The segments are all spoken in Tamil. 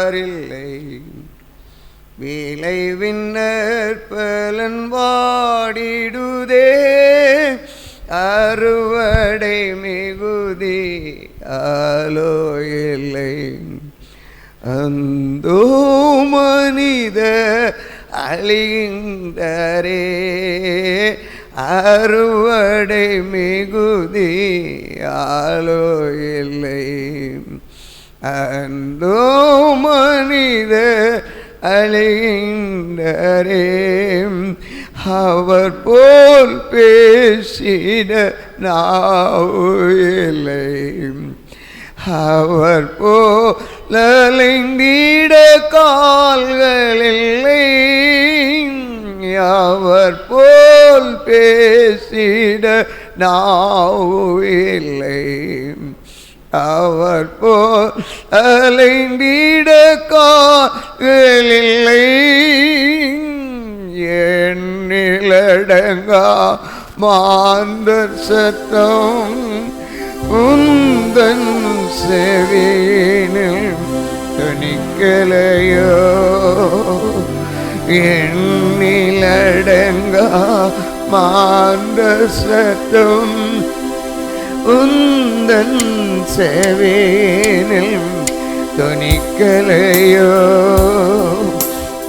அறுப்பாரில்லை. விளைவின் நற்பலன் வாடிடுதே, அறுவடை மிகுதி ஆலோ இல்லை. அந்தோ மனித அழிந்தரே, அறுவடை மிகுதி ஆலோ இல்லை. அந்தோ மனித அழிந்தரே, அவர் போல் பேசிட நாவு இல்லை. அவர் போல் அலைந்திட கால்களில்லை. அவர் போல் பேசிட நாவு இல்லை. அவர் போல் அலைந்திட கால்களில்லை. எண்ணிலடங்கா மாந்தர் சத்தம் உந்தன் செவியினில் துணிக்கலையோ. எண்ணிலடங்கா மாந்தர் சத்தம் உந்தன் செவியினில் துணிக்கலையோ.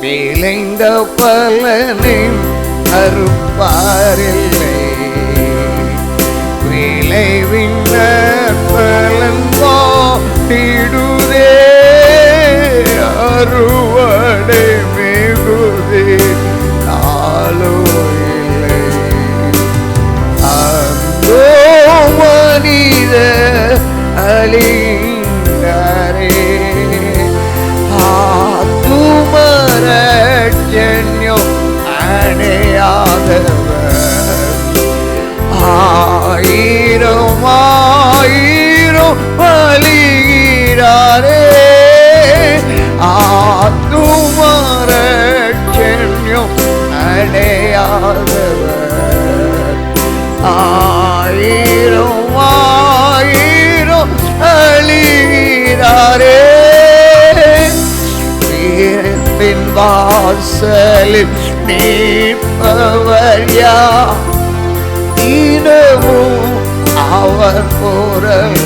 விளைந்த பலனை அறுப்பாரில்லை. விளைவின் பலன் வாடிடுதே, அறுவடை மிகுதி ஆலோ இல்லை. அந்தோ மனித அழிந்தாரே, ஆத்துமரட்சண்யம் அடையாதவர். ஆயிரம் ஆயிரம் பலிகிறாரே, ஆத்துமரட்சண்யம் அடையாதவர். ஆயிரம் ஆயிரம் அழிகிறாரே. தீர்ப்பின் வாசலில் நிற்பவர் யார்? தினமும் அவர் குரல்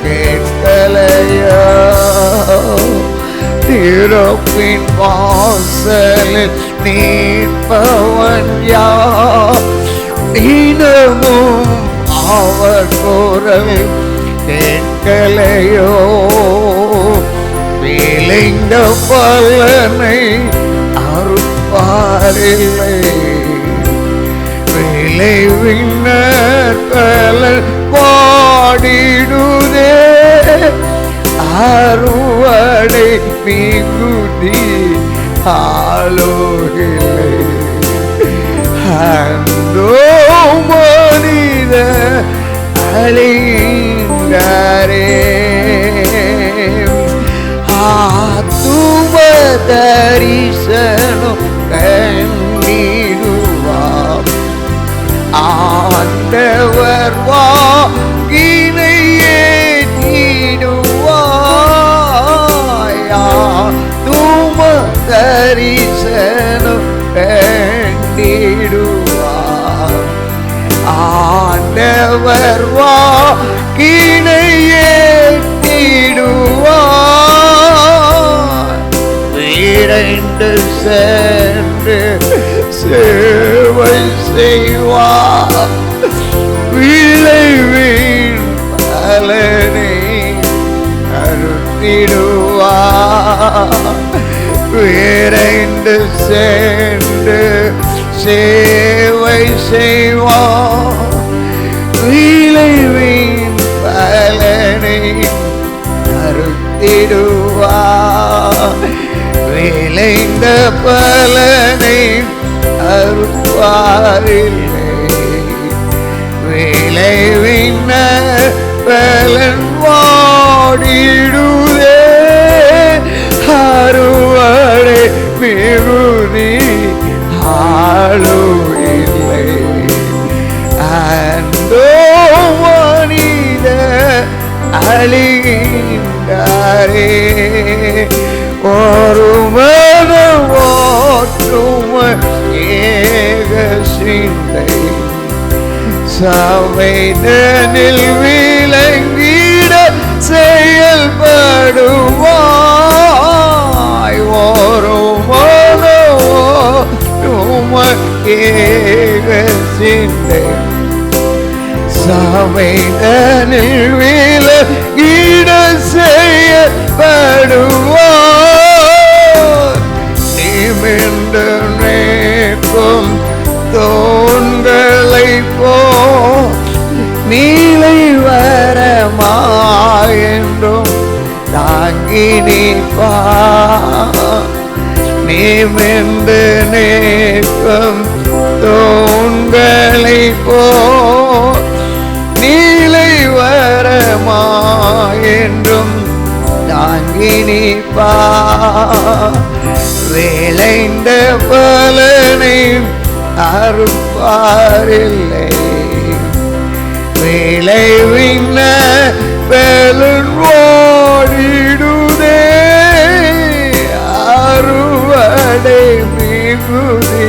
கேட்கலையோ. தீர்ப்பின் வாசலில் நிற்பவன் யார்? தினமும் அவர் குரல் கேட்கலையோ. விளைந்த பலனை அறுப்பாரில்லை. விளைவின் பலன் வாடிடுதே, அறுவடை மிகுதி ஆலோ இல்லை. அந்தோ மனித அழிந்தாரே, ஆத்தும தரிசனம் கண்டிடுவார். ஆண்டவர் வாக்கினையே நீடுவாயா. ஆத்தும தரிசனம் கண்டிடுவார். ஆண்டவர் வாக்கினையே நீடுவார். விரைந்து சென்று சேவை செய்வார். விளைவின் பலனை அறுத்திடுவார். விரைந்து சென்று சேவை செய்வார். விளைவின் பலனை அறுத்திடுவார். விளைந்த பலனை அறுப்பாரில்லை. விளைவின் பலன் வாடிடுதே, அறுவடை மிகுதி ஆளோ இல்லை. அந்தோ மனித அழிந்தாரே, ஒருவன ஓற்றுமை ஏக சிந்தை சபைதனில் விளங்கிட செயல்படுவாய். ஒருவன ஓற்றுமை ஏக சிந்தை சபைதனில் விளங்கிட செயல்படுவாய். நிமிர்ந்து நிற்கும் தூண்களை போ நீலை வரமாயென்றும் தாங்கி நிற்பார். நிமிர்ந்து நிற்கும் தூண்களை போ நீலை வரமாயென்றும் தாங்கி நிற்பார். விளைந்த பலனை அறுப்பாரில்லை விளைவின பலன் ஓடிடுதே. அறுவடை மிகுதி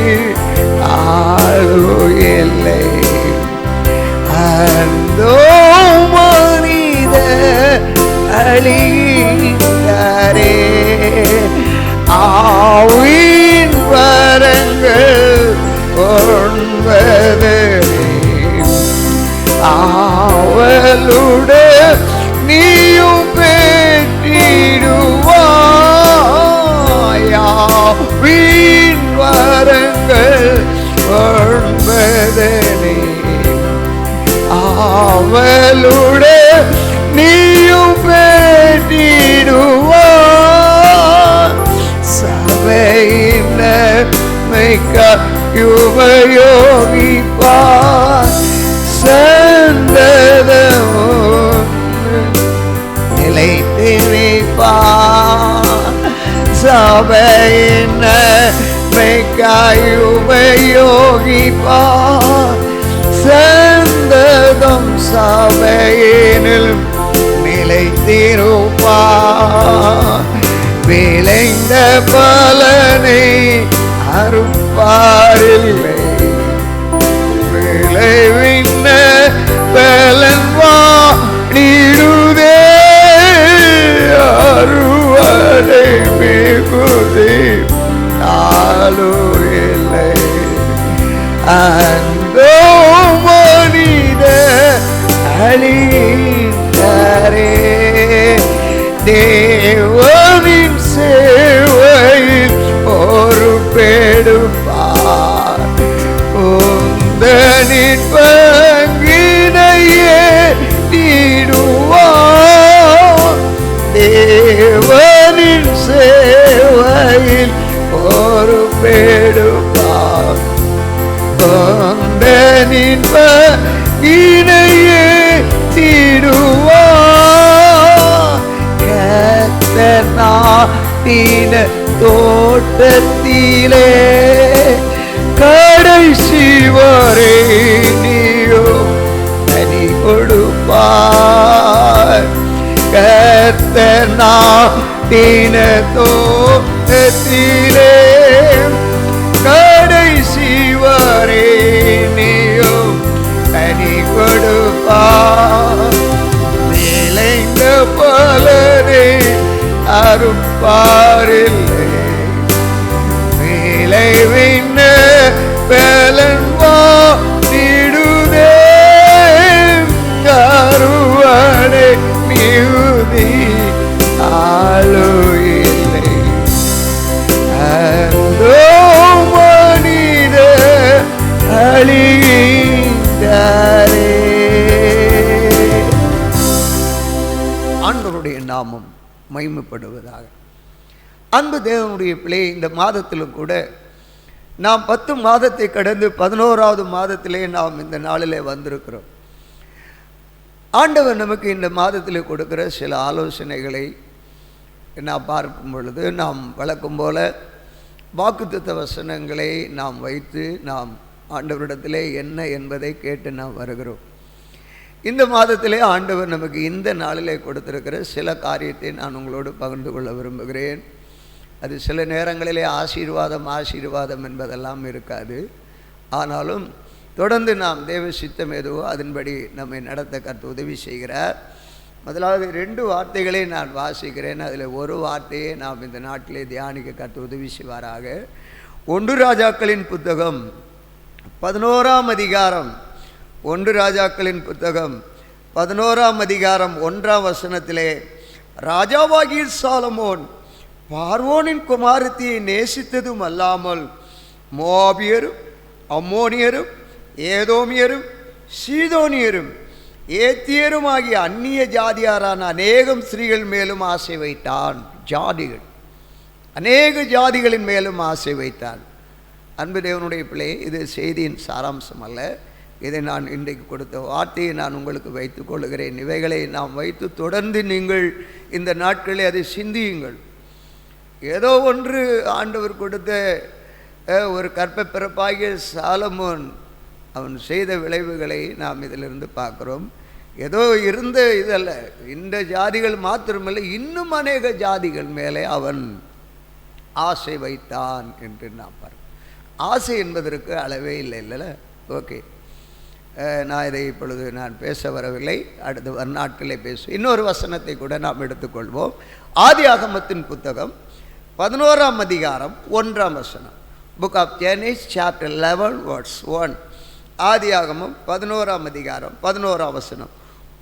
ஆளு இல்லை அந்தோ மனித அழிந்தாரே. ஆவின் வரங்கள் ஒன்பது ஆவலுட நீயும் பெற்றிடுவாய். ஆவின் வரங்கள் ஒன்பது ஆவலுட நீயும் பெற்றிடுவாய். சபையினர் உபயோகிப்பார் சந்ததமும் நிலைத்து நிற்பார். சபையினர் உபயோகிப்பார் சந்ததம் சபையினில் நிலைத்திருப்பார். விளைந்த பலனை அறுப்பாரில்லை விளைவின பலன் வாடிடுதே. அறுவடை மிகுதி ஆளு இல்லை அந்தோ மனித அழிந்தாரே. தேவனின் சேவையில் ஒரு பெடுப்பார் உந்தனின் பங்கினையே தீடுவார். தேவனின் சேவையில் ஒரு பெடுப்பார் உந்தனின் பங்கினையே தீடுவார். நாட்டின தோட்டத்திலே கடைசி வரை நீயோ கனி கொடுப்பார். கர்த்தர் நாட்டின தோட்டத்திலே கடைசி வரை நீயோ கனி கொடுப்பார். விளைந்த பலனை அறுப்பாரில்லை விளைவின பலன் வாடிடுதே. அறுவடை மிகுதி ஆளு இல்லை அந்தோ மனித அழிந்தாரே. ஆண்டவருடைய நாமம் மகிமைப்படுவதாக. அன்பு தேவனுடைய பிள்ளை, இந்த மாதத்திலும் கூட நாம் 10 மாதத்தை கடந்து 11வது மாதத்திலே நாம் இந்த நாளிலே வந்திருக்கிறோம். ஆண்டவர் நமக்கு இந்த மாதத்தில் கொடுக்கிற சில ஆலோசனைகளை நாம் பார்க்கும் பொழுது நாம் வழக்கம் போல வாக்குத்தத்த வசனங்களை நாம் வைத்து நாம் ஆண்டவரிடத்திலே என்ன என்பதை கேட்டு நாம் வருகிறோம். இந்த மாதத்திலே ஆண்டவர் நமக்கு இந்த நாளிலே கொடுத்திருக்கிற சில காரியத்தை நான் உங்களோடு பகிர்ந்து கொள்ள விரும்புகிறேன். அது சில நேரங்களிலே ஆசீர்வாதம் என்பதெல்லாம் இருக்காது. ஆனாலும் தொடர்ந்து நாம் தேவ சித்தம் எதுவோ அதன்படி நம்மை நடத்த கர்த்தர் உதவி செய்கிறார். முதலாவது 2 வார்த்தைகளை நான் வாசிக்கிறேன். அதில் ஒரு வார்த்தையை நாம் இந்த நாட்டிலே தியானிக்க கர்த்தர் உதவி செய்வாராக. 1 ராஜாக்களின் புத்தகம் 11ஆம் அதிகாரம், 1 ராஜாக்களின் புத்தகம் 11ஆம் அதிகாரம் 1ஆம் வசனத்திலே, ராஜாவாகிய சாலமோன் பார்வோனின் குமாரத்தியை நேசித்ததும் அல்லாமல் மோவாபியரும் அம்மோனியரும் ஏதோமியரும் சீதோனியரும் ஏத்தியரும் ஆகிய அந்நிய ஜாதியாரான அநேகம் ஸ்திரீகள் மேலும் ஆசை வைத்தான். ஜாதிகள், அநேக ஜாதிகளின் மேலும் ஆசை வைத்தான். அன்பு தேவனுடைய பிள்ளை, இது செய்தியின் சாராம்சம் அல்ல. இதை நான் இன்றைக்கு கொடுத்த வார்த்தையை நான் உங்களுக்கு வைத்துக் கொள்கிறேன். இவைகளை நாம் வைத்து தொடர்ந்து நீங்கள் இந்த நாட்களில் அதை சிந்தியுங்கள். ஏதோ ஒன்று ஆண்டவர் கொடுத்த ஒரு கற்ப பிறப்பாகிய சாலமோன் அவன் செய்த விளைவுகளை நாம் இதிலிருந்து பார்க்குறோம். ஏதோ இருந்த இதல்ல, இந்த ஜாதிகள் மாத்திரமல்ல, இன்னும் அநேக ஜாதிகள் மேலே அவன் ஆசை வைத்தான் என்று நாம் பார்க்கிறோம். ஆசை என்பதற்கு அளவே இல்லை. ஓகே, நான் இதை இப்பொழுது நான் பேச வரவில்லை, அடுத்த நாட்களே பேசுவோம். இன்னொரு வசனத்தை கூட நாம் எடுத்துக்கொள்வோம். ஆதியாகமத்தின் புத்தகம் 11ஆம் அதிகாரம் 1ஆம் வசனம். Book of Genesis chapter 11 verse 1. ஆதியாகமம் 11ஆம் அதிகாரம் 11ஆம் வசனம்.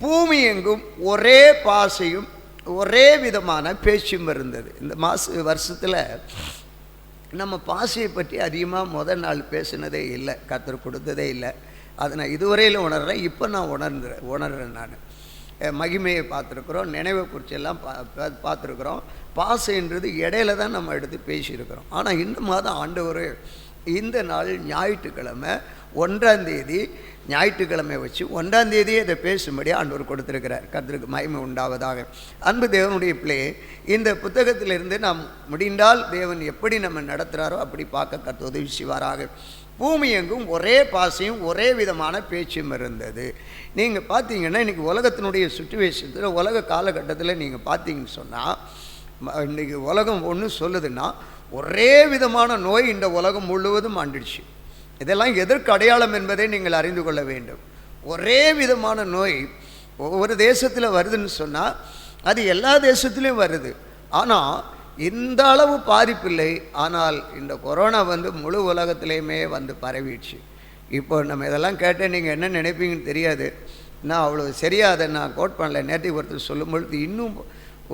பூமி எங்கும் ஒரே பாசையும் ஒரே விதமான பேச்சும் இருந்தது. இந்த வருஷத்தில் நம்ம பாசையை பற்றி அதிகமாக முதல் நாள் பேசினதே இல்லை, கர்த்தர் கொடுத்ததே இல்லை. அதை நான் இதுவரையில் உணர்கிறேன். இப்போ நான் உணர்கிறேன். நான் மகிமையை பார்த்துருக்குறோம், நினைவை குறிச்செல்லாம் பார்த்துருக்குறோம். பாசைன்றது இடையில தான் நம்ம எடுத்து பேசியிருக்கிறோம். ஆனால் இந்த மாதம் ஆண்டவர் இந்த நாள் ஞாயிற்றுக்கிழமை 1ஆம் தேதி ஞாயிற்றுக்கிழமை வச்சு 1ஆம் தேதியே இதை பேசும்படி ஆண்டவர் கொடுத்துருக்கிறார். கர்த்தருக்கு மகிமை உண்டாவதாக. அன்பு தேவனுடைய பிள்ளையே, இந்த புத்தகத்திலிருந்து நாம் முடிந்தால் தேவன் எப்படி நம்ம நடத்துகிறாரோ அப்படி பார்க்க கர்த்தர் உதவி செய்வாராக. பூமி எங்கும் ஒரே பாசையும் ஒரே விதமான பேச்சும் இருந்தது. நீங்கள் பார்த்தீங்கன்னா இன்றைக்கி உலகத்தினுடைய சுச்சுவேஷத்தில், உலக காலகட்டத்தில் நீங்கள் பார்த்தீங்கன்னு சொன்னால், இன்றைக்கி உலகம் ஒன்று சொல்லுதுன்னா, ஒரே விதமான நோய் இந்த உலகம் முழுவதும் ஆண்டுடுச்சு. இதெல்லாம் எதற்கு அடையாளம் என்பதை நீங்கள் அறிந்து கொள்ள வேண்டும். ஒரே விதமான நோய் ஒவ்வொரு தேசத்தில் வருதுன்னு சொன்னால் அது எல்லா தேசத்துலேயும் வருது. ஆனால் இந்த அளவு பாதிப்பில்லை. ஆனால் இந்த கொரோனா முழு உலகத்திலையுமே பரவிடுச்சு. இப்போ நம்ம இதெல்லாம் கேட்டால் நீங்கள் என்ன நினைப்பீங்கன்னு தெரியாது. நான் அவ்வளோ சரியாக அதை நான் கோட் பண்ணல. நேற்று ஒருத்தர் சொல்லும்பொழுது இன்னும்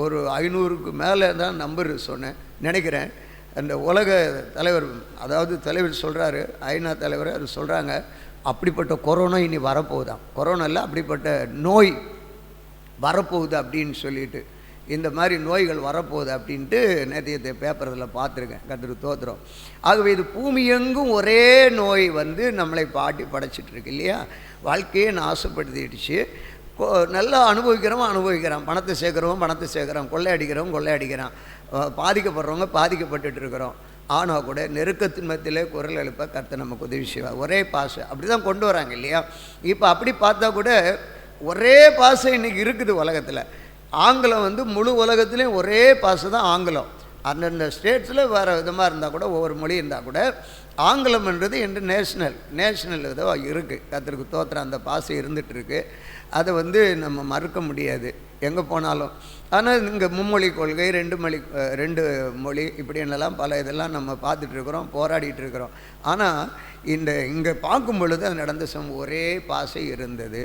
ஒரு 500க்கு மேலே தான் நம்பர் சொன்னேன் நினைக்கிறேன். அந்த உலக தலைவர், அதாவது தலைவர் சொல்கிறாரு, ஐநா தலைவர், அது சொல்கிறாங்க, அப்படிப்பட்ட கொரோனா இனி வரப்போகுதான். கொரோனா இல்லை, அப்படிப்பட்ட நோய் வரப்போகுது அப்படின்னு சொல்லிட்டு, இந்த மாதிரி நோய்கள் வரப்போகுது அப்படின்ட்டு நேற்றைய பேப்பரில் பார்த்துருக்கேன். கர்த்தருக்கு ஸ்தோத்திரம். ஆகவே இது பூமி எங்கும் ஒரே நோய் நம்மளை பாட்டி படைச்சிட்ருக்கு இல்லையா. வாழ்க்கையை நாசப்படுத்திடுச்சு. நல்லா அனுபவிக்கிறான், பணத்தை சேர்க்குறோம், கொள்ளையடிக்கிறான், பாதிக்கப்படுறவங்க பாதிக்கப்பட்டு இருக்கிறோம். ஆனால் கூட நெருக்கத்தின் மத்தியிலே குரல் எழுப்ப கர்த்தர் நமக்கு உதவி செய்வார். ஒரே பாசை அப்படி தான் கொண்டு வராங்க இல்லையா. இப்போ அப்படி பார்த்தா கூட ஒரே பாசை இன்றைக்கி இருக்குது உலகத்தில். ஆங்கிலம் முழு உலகத்துலேயும் ஒரே பாசை தான் ஆங்கிலம். அந்தந்த ஸ்டேட்ஸில் வேறு விதமாக இருந்தால் கூட, ஒவ்வொரு மொழி இருந்தால் கூட, ஆங்கிலம்ன்றது என்று நேஷ்னல் இதாக இருக்குது. கர்த்தருக்கு ஸ்தோத்திரம். அந்த பாசை இருந்துகிட்ருக்கு. அதை நம்ம மறுக்க முடியாது எங்கே போனாலும். ஆனால் இங்கே மும்மொழி கொள்கை, 2 மொழி இப்படின்னெல்லாம் பல இதெல்லாம் நம்ம பார்த்துட்ருக்குறோம், போராடிட்டு இருக்கிறோம். ஆனால் இங்கே பார்க்கும் பொழுது அது நடந்த ஒரே பாசை இருந்தது.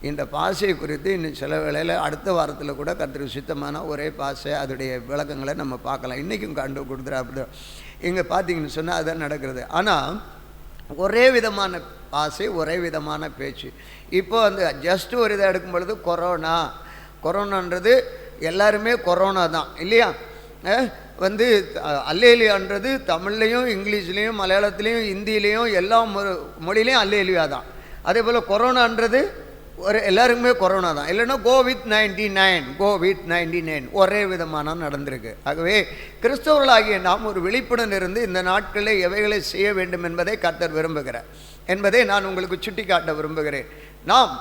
இந்த பாசை குறித்து இன்னும் சில வேளையில் அடுத்த வாரத்தில் கூட கர்த்தருக்கு சுத்தமான ஒரே பாசை அதோடைய விளக்கங்களை நம்ம பார்க்கலாம். இன்றைக்கும் கண்டு கொடுத்துரு. அப்படி இங்கே பார்த்தீங்கன்னு சொன்னால் அதுதான் நடக்கிறது. ஆனால் ஒரே விதமான பாசை, ஒரே விதமான பேச்சு. இப்போது ஜஸ்ட் ஒரு இதை எடுக்கும் பொழுது கொரோனான்றது எல்லாருமே கொரோனா தான் இல்லையா. அல்லேலியான்றது தமிழ்லையும் இங்கிலீஷ்லேயும் மலையாளத்துலேயும் இந்தியிலையும் எல்லா மொழியிலையும் அல்லேலியா தான். அதே போல் கொரோனான்றது எல்லாருக்குமே கொரோனா தான். இல்லைன்னா கோவிட்-19 ஒரே விதமான நடந்திருக்கு. ஆகவே கிறிஸ்தவர்களாகிய நாம் ஒரு விழிப்புடன் இருந்து இந்த நாட்களில் எவைகளை செய்ய வேண்டும் என்பதை கர்த்தர் விரும்புகிறார் என்பதை நான் உங்களுக்கு சுட்டி காட்ட விரும்புகிறேன். நாம்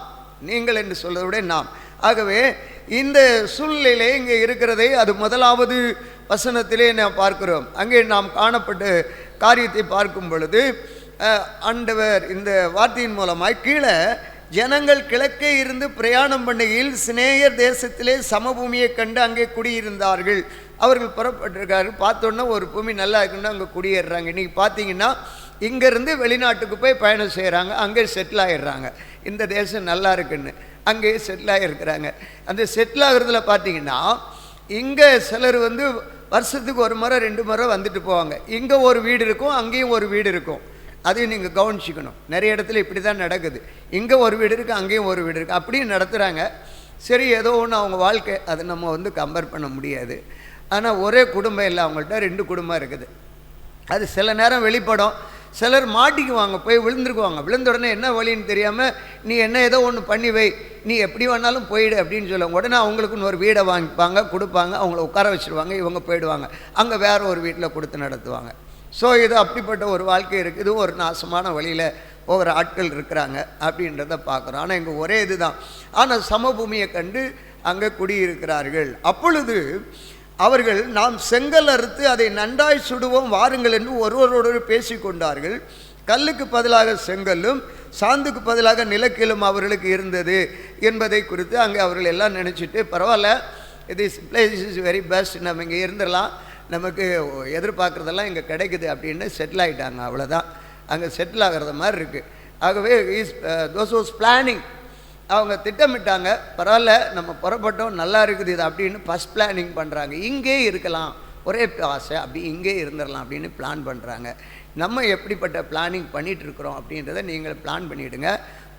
நீங்கள் என்று சொல்வதை விட நாம். ஆகவே இந்த சூழ்நிலையிலே இங்கே இருக்கிறதை அது முதலாவது வசனத்திலே நாம் பார்க்கிறோம். அங்கே நாம் காணப்பட்ட காரியத்தை பார்க்கும் பொழுது ஆண்டவர் இந்த வார்த்தையின் மூலமாய் கீழே ஜனங்கள் கிழக்கே இருந்து பிரயாணம் பண்ணுகையில் சிநேயர் தேசத்திலே சமபூமியை கண்டு அங்கே குடியிருந்தார்கள். அவர்கள் புறப்பட்டிருக்காரு. பார்த்தோன்னா ஒரு பூமி நல்லா இருக்குன்னா அங்கே குடியேறுறாங்க. இன்றைக்கி பார்த்தீங்கன்னா இங்கேருந்து வெளிநாட்டுக்கு போய் பயணம் செய்கிறாங்க, அங்கே செட்டில் ஆகிடுறாங்க. இந்த தேசம் நல்லா இருக்குன்னு அங்கேயே செட்டில் ஆகிருக்கிறாங்க. அந்த செட்டில் ஆகிறதுல பார்த்தீங்கன்னா இங்கே சிலர் வருஷத்துக்கு ஒரு முறை 2 முறை வந்துட்டு போவாங்க. இங்கே ஒரு வீடு இருக்கும், அங்கேயும் ஒரு வீடு இருக்கும். அதையும் நீங்கள் கவனிச்சிக்கணும். நிறைய இடத்துல இப்படி தான் நடக்குது. இங்கே ஒரு வீடு இருக்குது, அங்கேயும் ஒரு வீடு இருக்குது, அப்படியும் நடத்துகிறாங்க. சரி, ஏதோ ஒன்று அவங்க வாழ்க்கை, அதை நம்ம கம்பேர் பண்ண முடியாது. ஆனால் ஒரே குடும்பம் இல்லை, அவங்கள்ட்ட 2 குடும்பம் இருக்குது. அது சில நேரம் வெளிப்படும். சிலர் மாட்டிக்குவாங்க, போய் விழுந்துருக்குவாங்க. விழுந்த உடனே என்ன வழின்னு தெரியாமல் நீ என்ன ஏதோ ஒன்று பண்ணி வை, நீ எப்படி வேணாலும் போயிடு அப்படின்னு சொல்லுவாங்க. உடனே அவங்களுக்குன்னு ஒரு வீடை வாங்கிப்பாங்க, கொடுப்பாங்க, அவங்கள உட்கார வச்சுருவாங்க, இவங்க போயிடுவாங்க, அங்கே வேறு ஒரு வீட்டில் கொடுத்து நடத்துவாங்க. ஸோ இது அப்படிப்பட்ட ஒரு வாழ்க்கை இருக்குது. இதுவும் ஒரு நாசமான வழியில் போகிற ஆட்கள் இருக்கிறாங்க அப்படின்றத பார்க்குறோம். ஆனால் இங்கே ஒரே இது தான். ஆனால் சமபூமியை கண்டு அங்கே குடியிருக்கிறார்கள். அப்பொழுது அவர்கள் நாம் செங்கல் அறுத்து அதை நன்றாய் சுடுவோம் வாருங்கள் என்று ஒருவரோடு பேசி கொண்டார்கள். கல்லுக்கு பதிலாக செங்கல்லும் சாந்துக்கு பதிலாக நிலக்கீழும் அவர்களுக்கு இருந்தது என்பதை குறித்து அங்கே அவர்கள் எல்லாம் நினச்சிட்டு, பரவாயில்ல, this place is very best, நம்ம இங்கே இருந்துடலாம், நமக்கு எதிர்பார்க்குறதெல்லாம் இங்கே கிடைக்குது அப்படின்னு செட்டில் ஆகிட்டாங்க. அவ்வளோதான், அங்கே செட்டில் ஆகிறது மாதிரி இருக்குது. ஆகவே தோஸ் வாஸ் பிளானிங். அவங்க திட்டமிட்டாங்க, பரவாயில்ல நம்ம புறப்பட்டோம், நல்லா இருக்குது இது அப்படின்னு ஃபஸ்ட் பிளானிங் பண்ணுறாங்க. இங்கே இருக்கலாம், ஒரே ஆசை, அப்படி இங்கே இருந்துடலாம் அப்படின்னு பிளான் பண்ணுறாங்க. நம்ம எப்படிப்பட்ட பிளானிங் பண்ணிகிட்ருக்குறோம் அப்படின்றத நீங்கள் பிளான் பண்ணிவிடுங்க.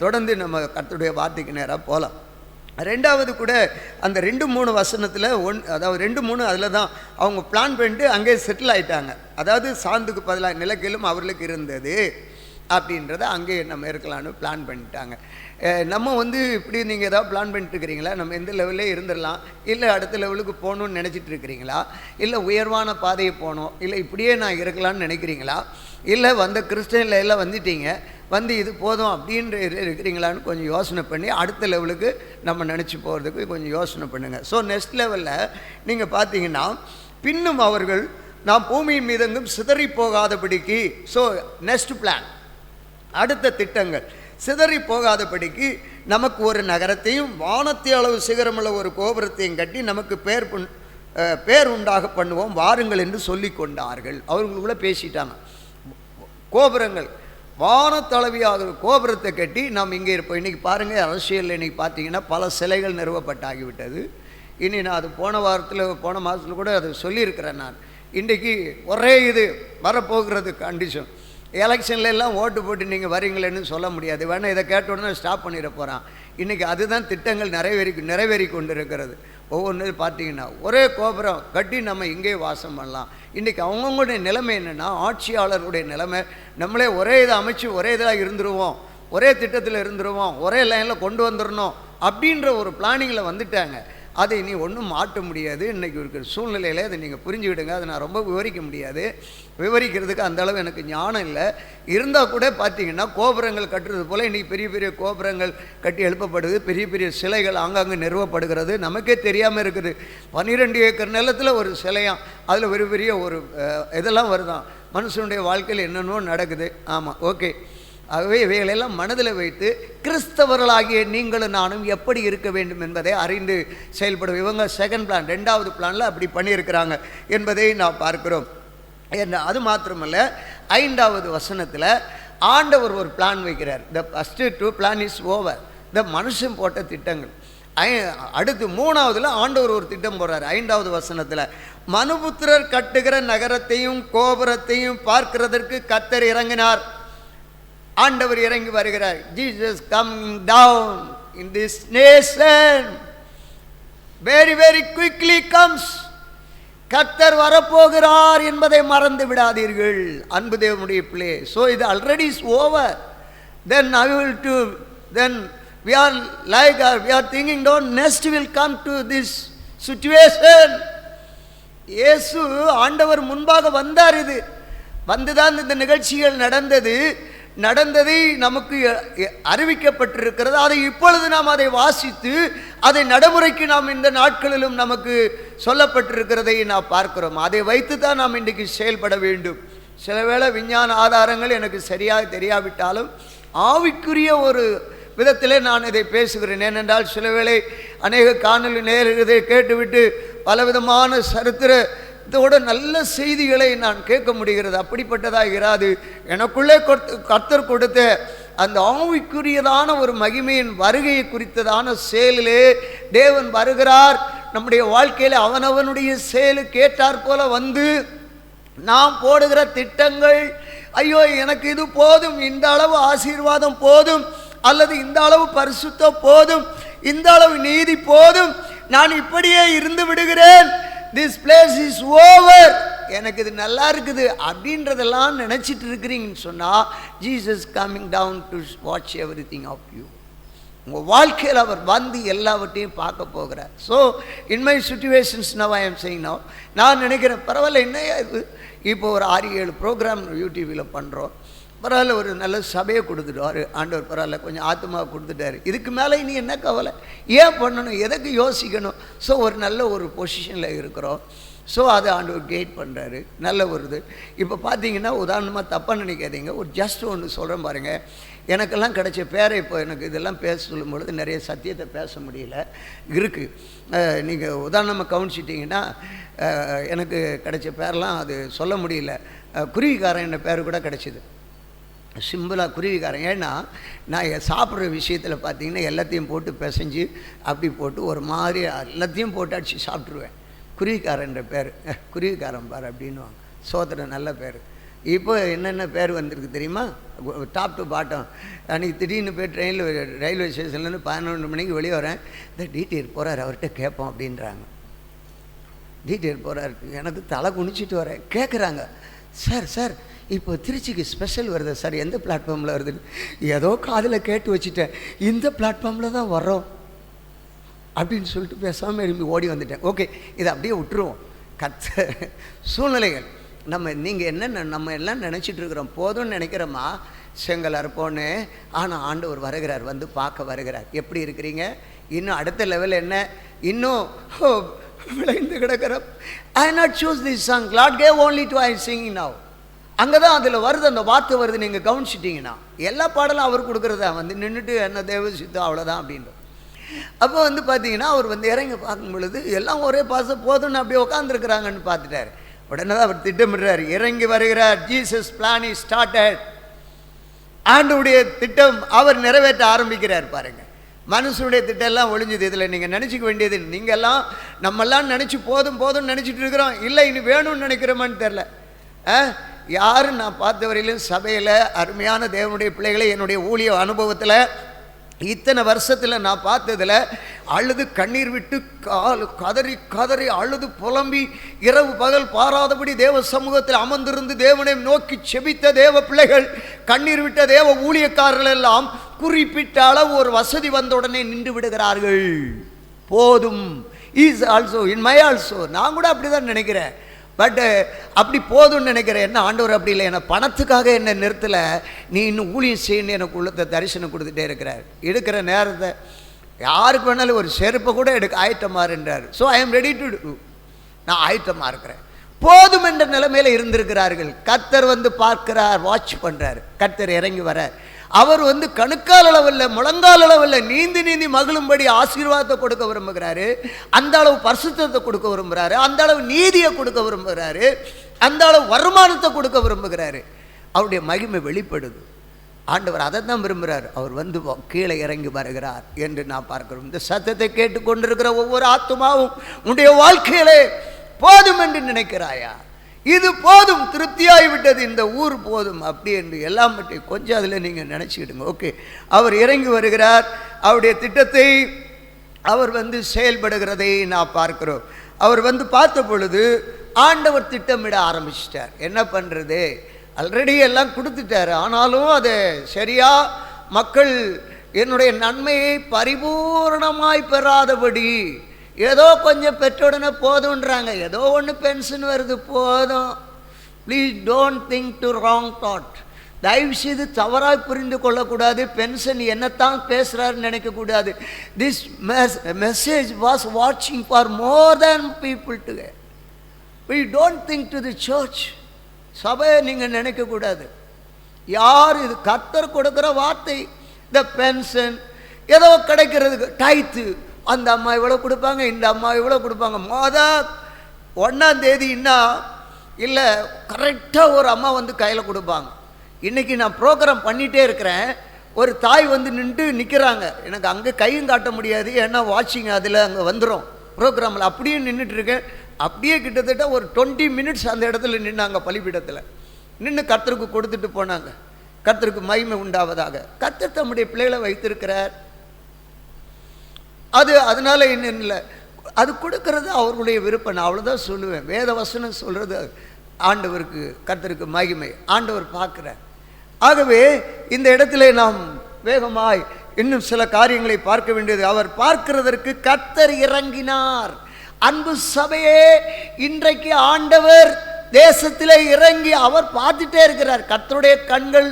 தொடர்ந்து நம்ம கர்த்தருடைய வார்த்தைக்கு நேராக போகலாம். ரெண்டாவது கூட அந்த 2-3 வசனத்தில் அதாவது 2-3 அதில் தான் அவங்க பிளான் பண்ணிட்டு அங்கே செட்டில் ஆகிட்டாங்க. அதாவது சாந்துக்கு பதிலாக நிலக்கீழும் அவர்களுக்கு இருந்தது அப்படின்றத அங்கே நம்ம இருக்கலான்னு பிளான் பண்ணிட்டாங்க. நம்ம இப்படி நீங்கள் ஏதாவது பிளான் பண்ணிட்டு இருக்கிறீங்களா? நம்ம எந்த லெவல்லே இருந்துடலாம், இல்லை அடுத்த லெவலுக்கு போகணுன்னு நினச்சிட்டு இருக்கிறீங்களா? இல்லை உயர்வான பாதையை போகணும், இல்லை இப்படியே நான் இருக்கலான்னு நினைக்கிறீங்களா? இல்லை கிறிஸ்டியனில் எல்லாம் வந்துட்டீங்க, இது போதும் அப்படின்ற இருக்கிறீங்களான்னு கொஞ்சம் யோசனை பண்ணி அடுத்த லெவலுக்கு நம்ம நினச்சி போகிறதுக்கு கொஞ்சம் யோசனை பண்ணுங்கள். ஸோ நெக்ஸ்ட் லெவலில் நீங்கள் பார்த்தீங்கன்னா, பின்னும் அவர்கள் நாம் பூமியின் மீதெங்கும் சிதறி போகாதபடிக்கு, ஸோ நெக்ஸ்ட் பிளான், அடுத்த திட்டங்கள், சிதறி போகாதபடிக்கு நமக்கு ஒரு நகரத்தையும் வானத்தை அளவு சிகரமுள்ள ஒரு கோபுரத்தையும் கட்டி நமக்கு பேர் உண்டாக பண்ணுவோம் வாருங்கள் என்று சொல்லி கொண்டார்கள். அவர்களுக்குள்ளே பேசிட்டாங்க. கோபுரங்கள், வானத்தளவியாக கோபுரத்தை கட்டி நாம் இங்கே இருப்போம். இன்றைக்கி பாருங்கள், அரசியலில் இன்றைக்கி பார்த்தீங்கன்னா பல சிலைகள் நிறுவப்பட்டாகிவிட்டது. இனி நான் அது போன மாதத்தில் கூட அது சொல்லியிருக்கிறேன். நான் இன்றைக்கி ஒரே இது வரப்போகிறது கண்டிஷன். எலெக்ஷன்ல எல்லாம் ஓட்டு போட்டு நீங்கள் வரீங்களேன்னு சொல்ல முடியாது. வேணால் இதை கேட்ட உடனே ஸ்டாப் பண்ணிட போகிறான். இன்றைக்கி அதுதான் திட்டங்கள் நிறைவேறி கொண்டு இருக்கிறது. ஒவ்வொன்று பார்த்தீங்கன்னா ஒரே கோபுரம் கட்டி நம்ம இங்கே வாசம் பண்ணலாம். இன்றைக்கி அவங்கவுங்களுடைய நிலைமை என்னென்னா, ஆட்சியாளருடைய நிலைமை, நம்மளே ஒரே இதை அமைச்சு ஒரே இதாக இருந்துருவோம், ஒரே திட்டத்தில் இருந்துருவோம், ஒரே லைனில் கொண்டு வந்துடணும் அப்படின்ற ஒரு பிளானிங்கில் வந்துட்டாங்க. அதை நீ ஒன்றும் மாற்ற முடியாது. இன்றைக்கி இருக்கிற சூழ்நிலையில் அதை நீங்கள் புரிஞ்சுக்கிடுங்க. அதை நான் ரொம்ப விவரிக்க முடியாது, விவரிக்கிறதுக்கு அந்தளவு எனக்கு ஞானம் இல்லை. இருந்தால் கூட பார்த்தீங்கன்னா கோபுரங்கள் கட்டுறது போல் இன்றைக்கி பெரிய பெரிய கோபுரங்கள் கட்டி எழுப்பப்படுது, பெரிய பெரிய சிலைகள் ஆங்காங்கே நிறுவப்படுகிறது. நமக்கே தெரியாமல் இருக்குது. 12 ஏக்கர் நிலத்தில் ஒரு சிலையாம், அதில் பெரிய பெரிய ஒரு இதெல்லாம் வருதான். மனுஷனுடைய வாழ்க்கையில் என்னென்னோ நடக்குது. ஆமாம், ஓகே. ஆகவே இவைகளெல்லாம் மனதில் வைத்து கிறிஸ்தவர்களாகிய நீங்களும் நானும் எப்படி இருக்க வேண்டும் என்பதை அறிந்து செயல்படும். இவங்க செகண்ட் பிளான், 2வது பிளானில் அப்படி பண்ணியிருக்கிறாங்க என்பதை நாம் பார்க்கிறோம். அது மாத்திரமல்ல, 5வது வசனத்தில் ஆண்டவர் ஒரு பிளான் வைக்கிறார். The first 2 plan is over. இந்த மனுஷன் போட்ட திட்டங்கள். அடுத்து 3வதுல ஆண்டவர் ஒரு திட்டம் போடுறார். 5வது வசனத்தில், மனுபுத்திரர் கட்டுகிற நகரத்தையும் கோபுரத்தையும் பார்க்கிறதற்கு கர்த்தர் இறங்கினார். ஆண்டவர் இறங்கி வருகிறார். Jesus coming down in this nation very very quickly comes. கர்த்தர் வரப்போகிறார் என்பதை மறந்து விடாதீர்கள் அன்பு தேவனுடைய பிள்ளை. ஸோ இது already is over. Then I will do then we are like we are thinking down next will come to this situation. இயேசு ஆண்டவர் முன்பாக வந்தார். இது வந்துதான் இந்த நிகழ்ச்சிகள் நடந்தது. நடந்ததை நமக்கு அறிவிக்கப்பட்டிருக்கிறது. அதை இப்பொழுது நாம் அதை வாசித்து அதை நடைமுறைக்கு நாம் இந்த நாட்களிலும் நமக்கு சொல்லப்பட்டிருக்கிறதை நாம் பார்க்கிறோம். அதை வைத்து தான் நாம் இன்றைக்கு செயல்பட வேண்டும். சில வேளை விஞ்ஞான ஆதாரங்கள் எனக்கு சரியாக தெரியாவிட்டாலும் ஆவிக்குரிய ஒரு விதத்திலே நான் இதை பேசுகிறேன். ஏனென்றால் சில வேளை அநேக காணொலி நேரத்தை கேட்டுவிட்டு பலவிதமான சரித்திரத்தோட நல்ல செய்திகளை நான் கேட்க முடிகிறது. அப்படிப்பட்டதாக இராது. எனக்குள்ளே கர்த்தர் கொடுத்த அந்த ஆவிக்குரியதான ஒரு மகிமையின் வருகையை குறித்ததான செயலிலே தேவன் வருகிறார். நம்முடைய வாழ்க்கையில் அவனவனுடைய செயலுக்கு ஏற்றாற் போல வந்து நாம் போடுகிற திட்டங்கள், ஐயோ எனக்கு இது போதும், இந்த அளவு ஆசீர்வாதம் போதும், அல்லது இந்த அளவு பரிசுத்தம் போதும், இந்த அளவு நீதி போதும், நான் இப்படியே இருந்து விடுகிறேன், திஸ் பிளேஸ் இஸ் ஓவர், எனக்கு இது நல்லா இருக்குது அப்படின்றதெல்லாம் நினச்சிட்டு இருக்கிறீங்கன்னு சொன்னால் Jesus coming down to watch everything of you. உங்கள் வாழ்க்கையில் அவர் வந்து எல்லாவற்றையும் பார்க்க போகிறார். So in my situations now I am saying now, நான் நினைக்கிறேன் பரவாயில்ல, என்னையா இது, இப்போ ஒரு 6-7 ப்ரோக்ராம் யூடியூபில் பண்ணுறோம், பரவாயில்ல, ஒரு நல்ல சபையை கொடுத்துட்டாரு ஆண்டவர், பரவாயில்ல, கொஞ்சம் ஆத்மாவை கொடுத்துட்டாரு, இதுக்கு மேலே இனி என்ன கவலை, ஏன் பண்ணணும், எதுக்கு யோசிக்கணும். ஸோ ஒரு நல்ல ஒரு பொசிஷனில் இருக்கிறோம். ஸோ அதை ஆண்டவர் கைட் பண்ணுறாரு, நல்ல ஒரு இது. இப்போ பார்த்தீங்கன்னா உதாரணமாக தப்பாக நினைக்காதீங்க, ஒரு ஜஸ்ட் ஒன்று சொல்கிறேன் பாருங்கள். எனக்கெல்லாம் கிடைச்ச பேரை இப்போ எனக்கு இதெல்லாம் பேச சொல்லும் பொழுது நிறைய சத்தியத்தை பேச முடியல இருக்குது. நீங்கள் உதாரணமாக கவனிச்சிட்டிங்கன்னா எனக்கு கிடைச்ச பேரெலாம் அது சொல்ல முடியல. குருவிக்காரன் என்ற பேர் கூட கிடைச்சிது, சிம்பிளாக குருவிக்காரன். ஏன்னா நான் சாப்பிட்ற விஷயத்தில் பார்த்தீங்கன்னா எல்லாத்தையும் போட்டு பிசைஞ்சு அப்படி போட்டு ஒரு மாதிரி எல்லாத்தையும் போட்டு அடித்து சாப்பிட்ருவேன். குருவிக்காரன்ற பேர், குருவிக்காரன் பார் அப்படின்வாங்க. சோதனை நல்ல பேர். இப்போ என்னென்ன பேர் வந்திருக்கு தெரியுமா, டாப் டு பாட்டம். அன்றைக்கி திடீர்னு போய் ரயில்வே ஸ்டேஷன்லேருந்து 11 மணிக்கு வெளியே வரேன், இந்த டீட்டெயில் போகிறார், அவர்கிட்ட கேட்போம் அப்படின்றாங்க. டீட்டெயில் போகிறார், எனக்கு தலை குனிச்சிட்டு வரேன். கேட்குறாங்க, சார் இப்போ திருச்சிக்கு ஸ்பெஷல் வருது சார், எந்த பிளாட்ஃபார்மில் வருதுன்னு. ஏதோ காதில் கேட்டு வச்சுட்டேன், இந்த பிளாட்ஃபார்மில் தான் வரோம் அப்படின்னு சொல்லிட்டு பேசாமல் எழுப்பி ஓடி வந்துட்டேன். ஓகே, இதை அப்படியே விட்டுருவோம். சூழ்நிலைகள் நீங்கள் என்ன நம்ம எல்லாம் நினச்சிட்டு இருக்கிறோம், போதும்னு நினைக்கிறோமா, செங்கல் அறுப்போன்னு. ஆனால் ஆண்டவர் வருகிறார், வந்து பார்க்க வருகிறார். எப்படி இருக்கிறீங்க, இன்னும் அடுத்த லெவல் என்ன, இன்னும் விளைந்து கிடக்கிற. I not choose this song, Lord gave only to I singing now. அங்கே தான் அதில் வருது, அந்த வார்த்தை வருது. நீங்கள் கவனிச்சிட்டிங்கன்னா எல்லா பாடலும் அவர் கொடுக்குறதா, வந்து நின்றுட்டு என்ன தேவ சித்தம் அவ்வளோதான் அப்படின்ற. அப்போ வந்து பார்த்தீங்கன்னா அவர் வந்து இறங்கி பார்க்கும் பொழுது எல்லாம் ஒரே பாசம் போதும்னு அப்படியே உட்காந்துருக்குறாங்கன்னு பார்த்துட்டார். உடனே தான் அவர் திட்டமிடுறார், இறங்கி வருகிறார். Jesus plan is started. ஆண்டவருடைய திட்டம் அவர் நிறைவேற்ற ஆரம்பிக்கிறார். பாருங்கள், மனுஷனுடைய திட்டம் எல்லாம் ஒழிஞ்சுது. இதில் நீங்கள் நினச்சிக்க வேண்டியது, நீங்கள்லாம் நம்மெல்லாம் நினச்சி போதும்னு நினச்சிட்டு இருக்கிறோம், இல்லை இனி வேணும்னு நினைக்கிறோமான்னு தெரில. யாரும் நான் பார்த்த வரையிலும் சபையில் அருமையான தேவனுடைய பிள்ளைகளை என்னுடைய ஊழிய அனுபவத்தில் இத்தனை வருஷத்தில் நான் பார்த்ததில் அழுது கண்ணீர் விட்டு கதறி அழுது புலம்பி இரவு பகல் பாராதபடி தேவ சமூகத்தில் அமர்ந்திருந்து தேவனை நோக்கி செபித்த தேவ பிள்ளைகள், கண்ணீர் விட்ட தேவ ஊழியக்காரர்கள் எல்லாம் குறிப்பிட்ட அளவு ஒரு வசதி வந்த உடனே நின்று விடுகிறார்கள். போதும். Is also in my also. நான் கூட அப்படி தான் நினைக்கிறேன். பட் அப்படி போதும்னு நினைக்கிறேன். என்ன ஆண்டவர் அப்படி இல்லை, என்ன பணத்துக்காக என்ன நிறுத்தலை, நீ இன்னும் ஊழியம் செய்யணும் எனக்கு உள்ளத்தை தரிசனம் கொடுத்துட்டே இருக்கிறார். எடுக்கிற நேரத்தை யாருக்கு வேணாலும் ஒரு செருப்பை கூட ஆயத்தமாக இருந்தார். So I am ready to do, நான் ஆயத்தமாக இருக்கிறேன். போதும் என்ற நிலைமையில் இருந்திருக்கிறார்கள். கர்த்தர் வந்து பார்க்கிறார், வாட்ச் பண்ணுறார். கர்த்தர் இறங்கி வரார். அவர் வந்து கணுக்கால் அளவில் முழங்கால் அளவில் நீந்தி மகிழும்படி ஆசீர்வாதத்தை கொடுக்க விரும்புகிறாரு. அந்த அளவு பரிசுத்தத்தை கொடுக்க விரும்புகிறாரு. அந்த அளவு நீதியை கொடுக்க விரும்புகிறாரு. அந்த அளவு வருமானத்தை கொடுக்க விரும்புகிறாரு. அவருடைய மகிமை வெளிப்படுது. ஆண்டவர் அதை தான் விரும்புகிறார். அவர் வந்து கீழே இறங்கி வருகிறார் என்று நான் பார்க்கிறோம். இந்த சத்தத்தை கேட்டுக்கொண்டிருக்கிற ஒவ்வொரு ஆத்துமாவும் உன்னுடைய வாழ்க்கையிலே போதும் என்று நினைக்கிறாயா, இது போதும், திருப்தியாகிவிட்டது, இந்த ஊர் போதும் அப்படி என்று எல்லாம் பற்றி கொஞ்சம் அதில் நீங்கள் நினச்சிக்கிடுங்க. ஓகே, அவர் இறங்கி வருகிறார். அவருடைய திட்டத்தை அவர் வந்து செயல்படுகிறதை நான் பார்க்கிறோம். அவர் வந்து பார்த்த பொழுது ஆண்டவர் திட்டமிட ஆரம்பிச்சிட்டார். என்ன பண்ணுறது, ஆல்ரெடி எல்லாம் கொடுத்துட்டார். ஆனாலும் அதை சரியா மக்கள் என்னுடைய நன்மையை பரிபூர்ணமாய் பெறாதபடி ஏதோ கொஞ்சம் பெற்றோடனே போதுன்றாங்க. ஏதோ ஒன்று பென்ஷன் வருது போதும். Please don't think to wrong thought. தயவு செய்து தவறாக புரிந்து கொள்ளக்கூடாது. பென்சன் என்னத்தான் பேசுகிறாருன்னு நினைக்கக்கூடாது. திஸ் மெசேஜ் வாஸ் வாட்சிங் for more than people to we don't think to the church. சபையை நீங்கள் நினைக்கக்கூடாது. யார் இது? கர்த்தர் கொடுக்குற வார்த்தை. இந்த பென்ஷன் ஏதோ கிடைக்கிறதுக்கு டைத்து, அந்த அம்மா இவ்வளோ கொடுப்பாங்க, இந்த அம்மா இவ்வளோ கொடுப்பாங்க. மாதம் 1ஆம் தேதின்னா இல்லை, கரெக்டாக ஒரு அம்மா வந்து கையில் கொடுப்பாங்க. இன்றைக்கி நான் ப்ரோக்ராம் பண்ணிகிட்டே இருக்கிறேன். ஒரு தாய் வந்து நிற்கிறாங்க. எனக்கு அங்கே கையும் காட்ட முடியாது, ஏன்னா வாட்சிங் அதில் அங்கே வந்துடும் ப்ரோக்ராமில். அப்படியே நின்றுட்டுருக்கேன். அப்படியே கிட்டத்தட்ட ஒரு 20 மினிட்ஸ் அந்த இடத்துல நின்னாங்க. பலிபீடத்தில் நின்று கர்த்தருக்கு கொடுத்துட்டு போனாங்க. கர்த்தருக்கு மகிமை உண்டாவதாக. கர்த்தர் தம்முடைய பிள்ளைகளை வைத்திருக்கிறார். அது அதனால என்ன இல்லை, அது கொடுக்கறது அவர்களுடைய விருப்பம். நான் அவ்வளோதான் சொல்லுவேன். வேத வசனம் சொல்கிறது ஆண்டவருக்கு, கர்த்தருக்கு மகிமை ஆண்டவர் பார்க்குறார். ஆகவே இந்த இடத்துல நாம் வேகமாய் இன்னும் சில காரியங்களை பார்க்க வேண்டியது. அவர் பார்க்கிறதற்கு கர்த்தர் இறங்கினார். அன்பு சபையே, இன்றைக்கு ஆண்டவர் தேசத்தில் இறங்கி அவர் பார்த்துட்டே இருக்கிறார். கர்த்தருடைய கண்கள்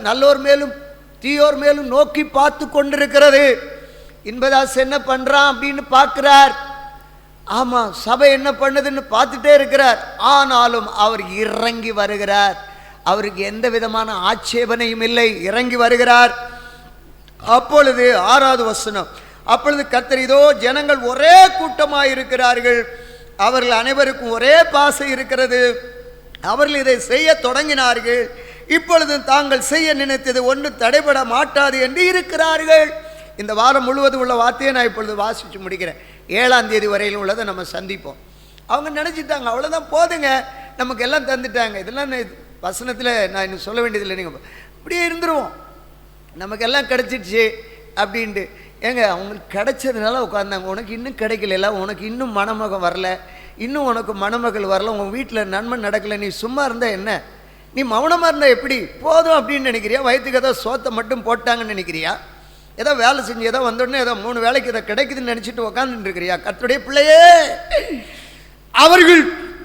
நல்லோர் மேலும் தீயோர் மேலும் நோக்கி பார்த்து கொண்டிருக்கிறது. இன்பதாஸ் என்ன பண்றான் அப்படின்னு பார்க்கிறார். ஆமா, சபை என்ன பண்ணுதுன்னு பார்த்துட்டே இருக்கிறார். ஆனாலும் அவர் இறங்கி வருகிறார். அவருக்கு எந்த விதமான ஆட்சேபனையும் இல்லை. இறங்கி வருகிறார். அப்பொழுது 6வது வசனம், அப்பொழுது கர்த்தர், இதோ ஜனங்கள் ஒரே கூட்டமாக இருக்கிறார்கள், அவர்கள் அனைவருக்கும் ஒரே பாசை இருக்கிறது, அவர்கள் இதை செய்ய தொடங்கினார்கள், இப்பொழுது தாங்கள் செய்ய நினைத்தது ஒன்றும் தடைபட மாட்டாது என்று இருக்கிறார்கள். இந்த வாரம் முழுவதும் உள்ள வார்த்தையை நான் இப்பொழுது வாசித்து முடிக்கிறேன். 7ஆம் தேதி வரையில் உள்ளதை நம்ம சந்திப்போம். அவங்க நினச்சிட்டாங்க அவ்வளோதான், போதுங்க, நமக்கு எல்லாம் தந்துட்டாங்க. இதெல்லாம் வசனத்தில் நான் இன்னும் சொல்ல வேண்டியதில்லை, நீங்கள் இப்படியே இருந்துருவோம், நமக்கு எல்லாம் கிடச்சிடுச்சு அப்படின்ட்டு. ஏங்க, அவங்களுக்கு கிடைச்சதுனால உட்காந்தாங்க. உனக்கு இன்னும் கிடைக்கல, உனக்கு இன்னும் மணமகன் வரல, இன்னும் உனக்கு மணமகள் வரல, உங்கள் வீட்டில் நன்மை நடக்கலை, நீ சும்மா இருந்தால் என்ன, நீ மௌனமாக இருந்தால் எப்படி போதும் அப்படின்னு நினைக்கிறியா? வயிற்றுக்கு ஏதோ சோத்தை மட்டும் போட்டாங்கன்னு நினைக்கிறியா? ஏதோ வேலை செஞ்சு ஏதோ வந்தோடனே ஏதோ 3 வேலைக்கு இதை கிடைக்குதுன்னு நினச்சிட்டு உட்காந்துட்டு இருக்கிறியா? கர்த்தருடைய பிள்ளையே, அவர்கள்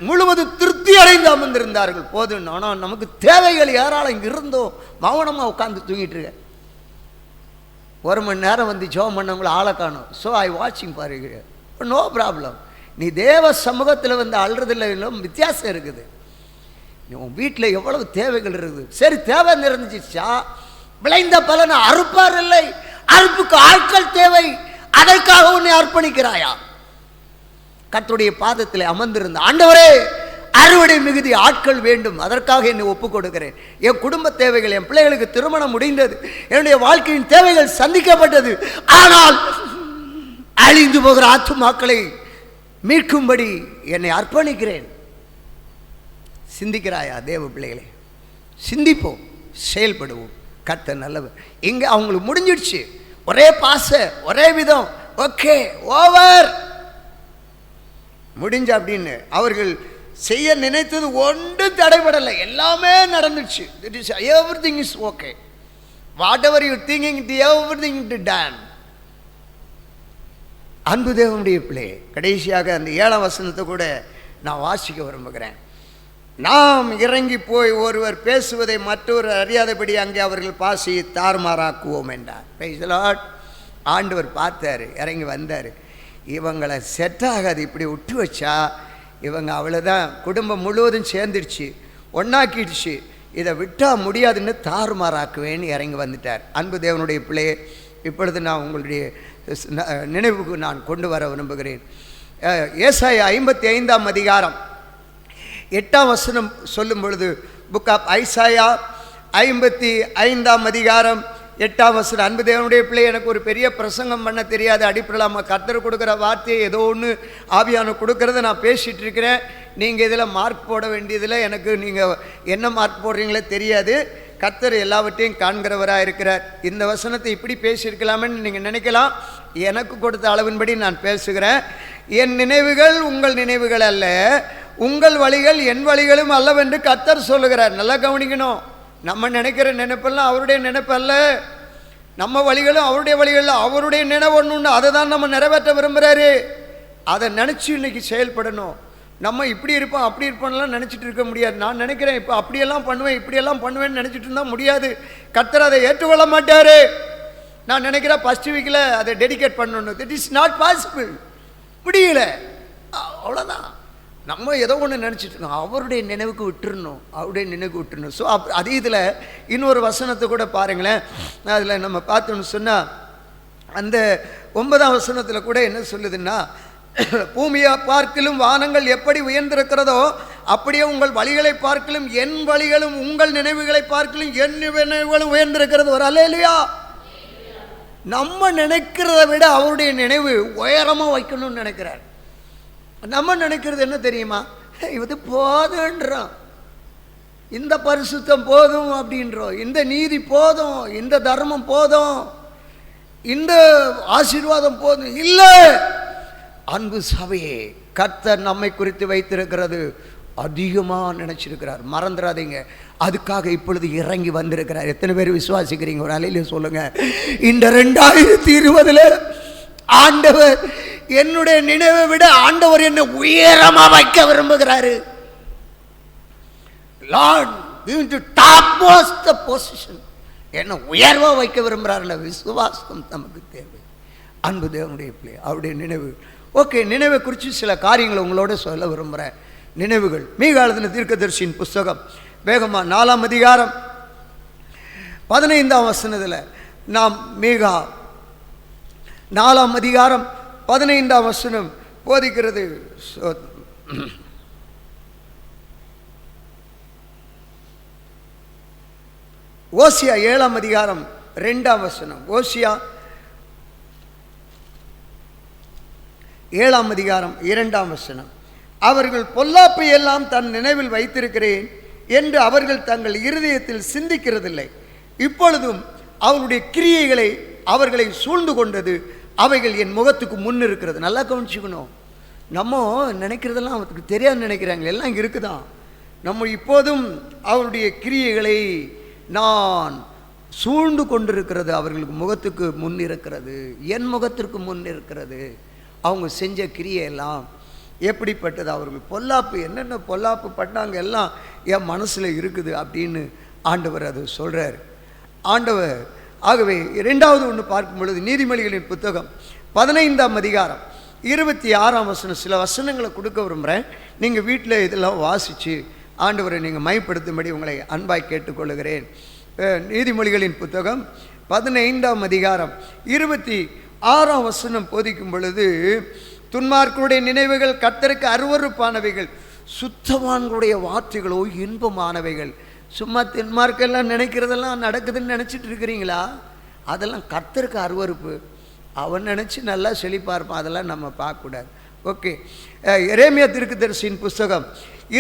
முழுவதும் திருப்தி அடைந்து அமர்ந்திருந்தார்கள். போதும், ஆனால் நமக்கு தேவைகள் ஏராளம் இங்கே இருந்தோம், மௌனமாக உட்காந்து தூங்கிட்டு இருக்க. 1 மணி நேரம் வந்து ஜெபம் பண்ணவங்கள ஆளை காணும். ஸோ ஐ வாட்சிங் பாருங்க, நோ ப்ராப்ளம். நீ தேவ சமூகத்தில் வந்து அழுறதில்லை, வித்தியாசம் இருக்குது. உன் வீட்டில் எவ்வளவு தேவைகள் இருக்குது. சரி, தேவை நிறைஞ்சிச்சா, விளைந்த பலனை அறுப்பார் இல்லை, அறுப்புக்கு ஆட்கள் தேவை, அதற்காக உன்னை அர்ப்பணிக்கிறாயா? கர்த்தருடைய பாதத்தில் அமர்ந்திருந்த ஆண்டவரே, அறுவடை மிகுதி ஆட்கள் வேண்டும், அதற்காக என்னை ஒப்புக் கொடுக்கிறேன். என் குடும்ப தேவைகள், என் பிள்ளைகளுக்கு திருமணம் முடிந்தது, என்னுடைய வாழ்க்கையின் தேவைகள் சந்திக்கப்பட்டது, ஆனால் அழிந்து போகிற ஆத்துமாக்களை மீட்கும்படி என்னை அர்ப்பணிக்கிறேன். சிந்திக்கிறாயா தேவ பிள்ளைகளே? சிந்திப்போம், செயல்படுவோம். கர்த்தர் நல்லவர். இங்கே அவங்களுக்கு முடிஞ்சிடுச்சு, ஒரே பாச, ஒரே விதம், ஓகே, ஓவர், முடிஞ்ச அப்படின்னு. அவர்கள் செய்ய நினைத்தது ஒன்றும் தடைபடலை, எல்லாமே நடந்துச்சு. Everything is okay, whatever you thinking, everything to done. அன்பு தேவனுடைய பிள்ளை, கடைசியாக அந்த 7ஆம் வசனத்தை கூட நான் வாசிக்க விரும்புகிறேன். நாம் இறங்கி போய் ஒருவர் பேசுவதை மற்றொரு அறியாதபடி அங்கே அவர்கள் பாசையை தாறுமாறாக்குவோம் என்றார். Praise the Lord. ஆண்டவர் பார்த்தார், இறங்கி வந்தார். இவங்களை செட் ஆகாது, இப்படி விட்டு வச்சா இவங்க அவ்வளோதான், குடும்பம் முழுவதும் சேர்ந்துடுச்சு, ஒன்றாக்கிடுச்சு, இதை விட்டால் முடியாதுன்னு தாறுமாறாக்குவேன்னு இறங்கி வந்துட்டார். அன்பு தேவனுடைய பிள்ளையே, இப்பொழுது நான் உங்களுடைய நினைவுக்கு நான் கொண்டு வர விரும்புகிறேன். ஏசாயா 55ஆம் அதிகாரம் 8ஆம் வசனம் சொல்லும் பொழுது, புக் ஆஃப் ஐசாயா 55ஆம் அதிகாரம் 8ஆம் வசனம். அன்பு தேவனுடைய பிள்ளை, எனக்கு ஒரு பெரிய பிரசங்கம் பண்ண தெரியாது, அடிப்படையில் கர்த்தர் கொடுக்குற வார்த்தையை ஏதோ ஒன்று ஆவியான கொடுக்கறத நான் பேசிகிட்டு இருக்கிறேன். நீங்கள் இதில் மார்க் போட வேண்டியதில் எனக்கு நீங்கள் என்ன மார்க் போடுறீங்களே தெரியாது. கர்த்தர் எல்லாவற்றையும் காண்கிறவராக இருக்கிறார். இந்த வசனத்தை இப்படி பேசியிருக்கலாமென்னு நீங்கள் நினைக்கலாம். எனக்கு கொடுத்த அளவின்படி நான் பேசுகிறேன். என் நினைவுகள் உங்கள் நினைவுகள் அல்ல, உங்கள் வழிகள் என் வழிகளும் அல்லவென்று கர்த்தர் சொல்லுகிறார். நல்லா கவனிக்கணும். நம்ம நினைக்கிற நினைப்பெல்லாம் அவருடைய நினைப்பல்ல, நம்ம வழிகளும் அவருடைய வழிகள், அவருடைய நினைவு ஒன்று, அதை தான் நம்ம நிறைவேற்ற விரும்புகிறாரு. அதை நினச்சி இன்னைக்கு செயல்படணும். நம்ம இப்படி இருப்போம் அப்படி இருப்போம்லாம் நினச்சிட்டு இருக்க முடியாது. நான் நினைக்கிறேன் இப்போ அப்படியெல்லாம் பண்ணுவேன் இப்படியெல்லாம் பண்ணுவேன்னு நினச்சிட்டு இருந்தால் முடியாது. கர்த்தர் அதை ஏற்றுக்கொள்ள மாட்டார். நான் நினைக்கிறேன் ஃபஸ்ட் வீக்கில் அதை டெடிகேட் பண்ணணும். It is not possible. முடியல, அவ்வளோதான். நம்ம ஏதோ ஒன்று நினச்சிட்டு இருக்கோம், அவருடைய நினைவுக்கு விட்டுருணும், அவருடைய நினைவுக்கு விட்டுருணும். ஸோ அதே இதில் இன்னொரு வசனத்தை கூட பாருங்களேன். அதில் நம்ம பார்த்தோன்னு சொன்னால் அந்த 9ஆம் வசனத்தில் கூட என்ன சொல்லுதுன்னா, பூமியை பார்க்கிலும் வானங்கள் எப்படி உயர்ந்திருக்கிறதோ அப்படியே உங்கள் வழிகளை பார்க்கிலும் என் வழிகளும் உங்கள் நினைவுகளை பார்க்கிலும் என் நினைவுகளும் உயர்ந்திருக்கிறது. ஒரு அல்லேலூயா. நம்ம நினைக்கிறத விட அவருடைய நினைவு உயரமாக வைக்கணும்னு நினைக்கிறார். நம்ம நினைக்கிறது என்ன தெரியுமா? இது போதுன்றோம், இந்த பரிசுத்தம் போதும் அப்படின்றோம், இந்த நீதி போதும், இந்த தர்மம் போதும், இந்த ஆசீர்வாதம் போதும். இல்லை, அன்பு சபையே, கர்த்தர் நம்மை குறித்து வைத்திருக்கிறது அதிகமாக நினச்சிருக்கிறார். மறந்துடாதீங்க. அதுக்காக இப்பொழுது இறங்கி வந்திருக்கிறார். எத்தனை பேர் விசுவாசிக்கிறீங்க? ஒரு அலையில சொல்லுங்க. இந்த 2020 ஆண்டவர் என்னுடைய நினைவை விட ஆண்டவர் என்னை உயரமா வைக்க விரும்புகிறாரு. Lord give to topmost the position. என்ன உயர்வா வைக்க விரும்புகிறார். விசுவாசம் நமக்கு தேவை. அன்பு தேவனுடைய பிள்ளை, அவருடைய நினைவு. ஓகே, நினைவை குறித்து சில காரியங்களை உங்களோட சொல்ல விரும்புகிறேன். நினைவுகள். மீகா எழுதின தீர்க்கதரிசியின் புஸ்தகம் வேகமாக 4ஆம் அதிகாரம் 15ஆம் வசனத்தில் நாம் மீகா 4ஆம் அதிகாரம் 15ஆம் வசனம் போதிக்கிறது. ஓசியா 7ஆம் அதிகாரம் 2ஆம் வசனம். ஓசியா 7ஆம் அதிகாரம் 2ஆம் வசனம். அவர்கள் பொல்லாப்பை எல்லாம் தன் நினைவில் வைத்திருக்கிறேன் என்று அவர்கள் தங்கள் இருதயத்தில் சிந்திக்கிறதில்லை. இப்பொழுதும் அவருடைய கிரியைகளை அவர்களை சூழ்ந்து கொண்டது, அவைகள் என் முகத்துக்கு முன் இருக்கிறது. நல்லா கவனிச்சுக்கணும். நம்ம நினைக்கிறதெல்லாம் அவருக்கு தெரியாது நினைக்கிறாங்க, எல்லாம் இங்கே இருக்குதான். நம்ம இப்போதும் அவருடைய கிரியைகளை நான் சூழ்ந்து கொண்டிருக்கிறது, அவர்களுக்கு முகத்துக்கு முன் இருக்கிறது, என் முகத்திற்கு முன் இருக்கிறது. அவங்க செஞ்ச கிரியையெல்லாம் எப்படிப்பட்டது, அவர்கள் பொல்லாப்பு என்னென்ன பொல்லாப்பு பண்ணாங்க எல்லாம் என் மனசில் இருக்குது அப்படின்னு ஆண்டவர் அது சொல்கிறார். ஆண்டவர் ஆகவே 2வது ஒன்று பார்க்கும் பொழுது நீதிமொழிகளின் புத்தகம் 15ஆம் அதிகாரம் 26ஆம் வசனம். சில வசனங்களை கொடுக்க விரும்புகிறேன். நீங்கள் வீட்டில் இதெல்லாம் வாசித்து ஆண்டவரை நீங்கள் மைப்படுத்தும்படி உங்களை அன்பாய் கேட்டுக்கொள்கிறேன். நீதிமொழிகளின் புத்தகம் 15ஆம் அதிகாரம் 26ஆம் வசனம் போதிக்கும் பொழுது, துன்மார்க்கருடைய நினைவுகள் கர்த்தருக்கு அருவருப்பானவைகள், சுத்தவான்களுடைய வார்த்தைகளோ இன்பமானவைகள். சும்மா துன்மார்க்கெல்லாம் நினைக்கிறதெல்லாம் நடக்குதுன்னு நினச்சிட்டு இருக்கிறீங்களா? அதெல்லாம் கர்த்தருக்கு அருவருப்பு. அவன் நினச்சி நல்லா செழிப்பாக இருப்பான், அதெல்லாம் நம்ம பார்க்கக்கூடாது. ஓகே, எரேமியா தீர்க்கதரிசியின் புஸ்தகம்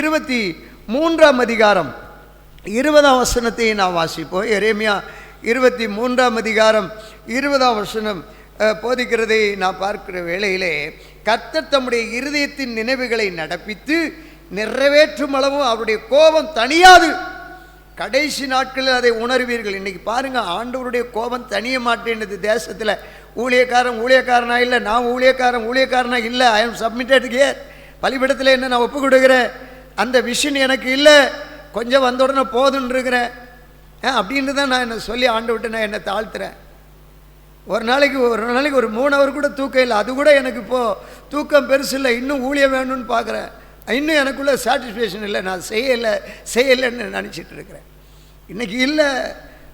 23ஆம் அதிகாரம் 20ஆம் வசனத்தை நான் வாசிப்போம். எரேமியா 23ஆம் அதிகாரம் 20ஆம் வசனம் போதிக்கிறதை நான் பார்க்கிற வேளையிலே, கர்த்தர் தம்முடைய இருதயத்தின் நினைவுகளை நடப்பித்து நிறைவேற்றும் அளவும் அவருடைய கோபம் தணியாது, கடைசி நாட்களில் அதை உணர்வீர்கள். இன்றைக்கி பாருங்கள், ஆண்டவருடைய கோபம் தணிய மாட்டேன்னுது தேசத்தில். ஊழியக்காரனா இல்லை, நான் ஊழியக்காரனா இல்லை. I am submitted here. பலிபீடத்தில் என்ன நான் ஒப்பு கொடுக்குறேன், அந்த விஷன் எனக்கு இல்லை, கொஞ்சம் வந்த உடனே போதுன்னு இருக்கிறேன் அப்படின்னு தான் நான் என்ன சொல்லி ஆண்டவர்கிட்ட நான் என்னை தாழ்த்துறேன். ஒரு நாளைக்கு ஒரு 3 ஹவர் கூட தூக்கம் இல்லை. அது கூட எனக்கு இப்போது தூக்கம் பெருசு இல்லை, இன்னும் ஊழியம் வேணும்னு பார்க்குறேன். இன்னும் எனக்குள்ள சாட்டிஸ்ஃபேக்ஷன் இல்லை, நான் செய்யலைன்னு நினச்சிட்டு இருக்கிறேன். இன்றைக்கி இல்லை,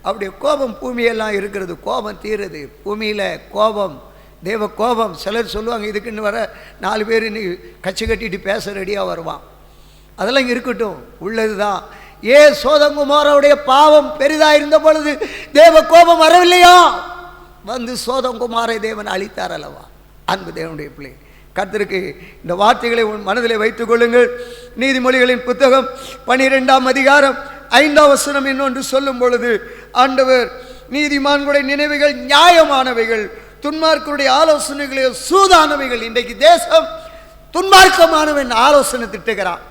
அப்படியே கோபம் பூமியெல்லாம் இருக்கிறது, கோபம் தீருது. பூமியில் கோபம், தேவ கோபம். சிலர் சொல்லுவாங்க, இதுக்குன்னு வர 4 பேர் இன்னைக்கு கட்சி கட்டிட்டு பேச ரெடியாக வருவான். அதெல்லாம் இருக்கட்டும், உள்ளது தான். சோதம் குமாரோடைய பாவம் பெரிதாக இருந்த பொழுது தேவ கோபம் வரவில்லையா? வந்து சோதம் குமாரை தேவன் அழித்தார் அல்லவா? அன்பு தேவனுடைய பிள்ளை, கர்த்தருக்கு இந்த வார்த்தைகளை உன் மனதில் வைத்துக் கொள்ளுங்கள். நீதிமொழிகளின் புத்தகம் 12ஆம் அதிகாரம் 5ஆம் வசனம் இன்னொன்று சொல்லும் பொழுது, ஆண்டவர் நீதிமான்களுடைய நினைவுகள் நியாயமானவைகள், துன்மார்க்கருடைய ஆலோசனைகளே சூதானவைகள். இன்றைக்கு தேசம் துன்மார்க்கமானவன் ஆலோசனை திட்டுகிறான்.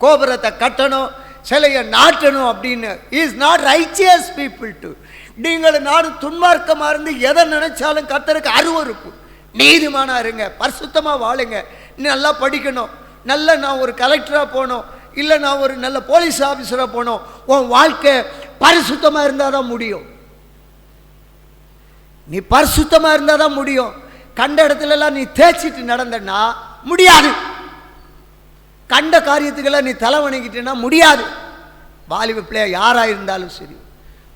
கோபுரத்தை கட்டணும், சிலையை நாட்டணும் அப்படின்னு. Is not righteous people to. நீங்கள் நானும் துன்மார்க்கமாக இருந்து எதை நினைச்சாலும் கர்த்தருக்கு அருவருப்பு. நீதிமானா இருங்க, பரிசுத்தமாக வாழுங்க, நல்லா படிக்கணும், நல்ல நான் ஒரு கலெக்டராக போனோம், இல்லை நான் ஒரு நல்ல போலீஸ் ஆஃபீஸராக போனோம். உன் வாழ்க்கை பரிசுத்தமாக இருந்தால் தான் முடியும். நீ பரிசுத்தமாக இருந்தால் தான் முடியும். கண்ட இடத்துலலாம் நீ தேய்ச்சிட்டு நடந்தன்னா முடியாது. கண்ட காரியத்துக்கெல்லாம் நீ தலை வணங்கிட்டேன்னா முடியாது. வாலிப பிள்ளையா யாராக இருந்தாலும் சரி,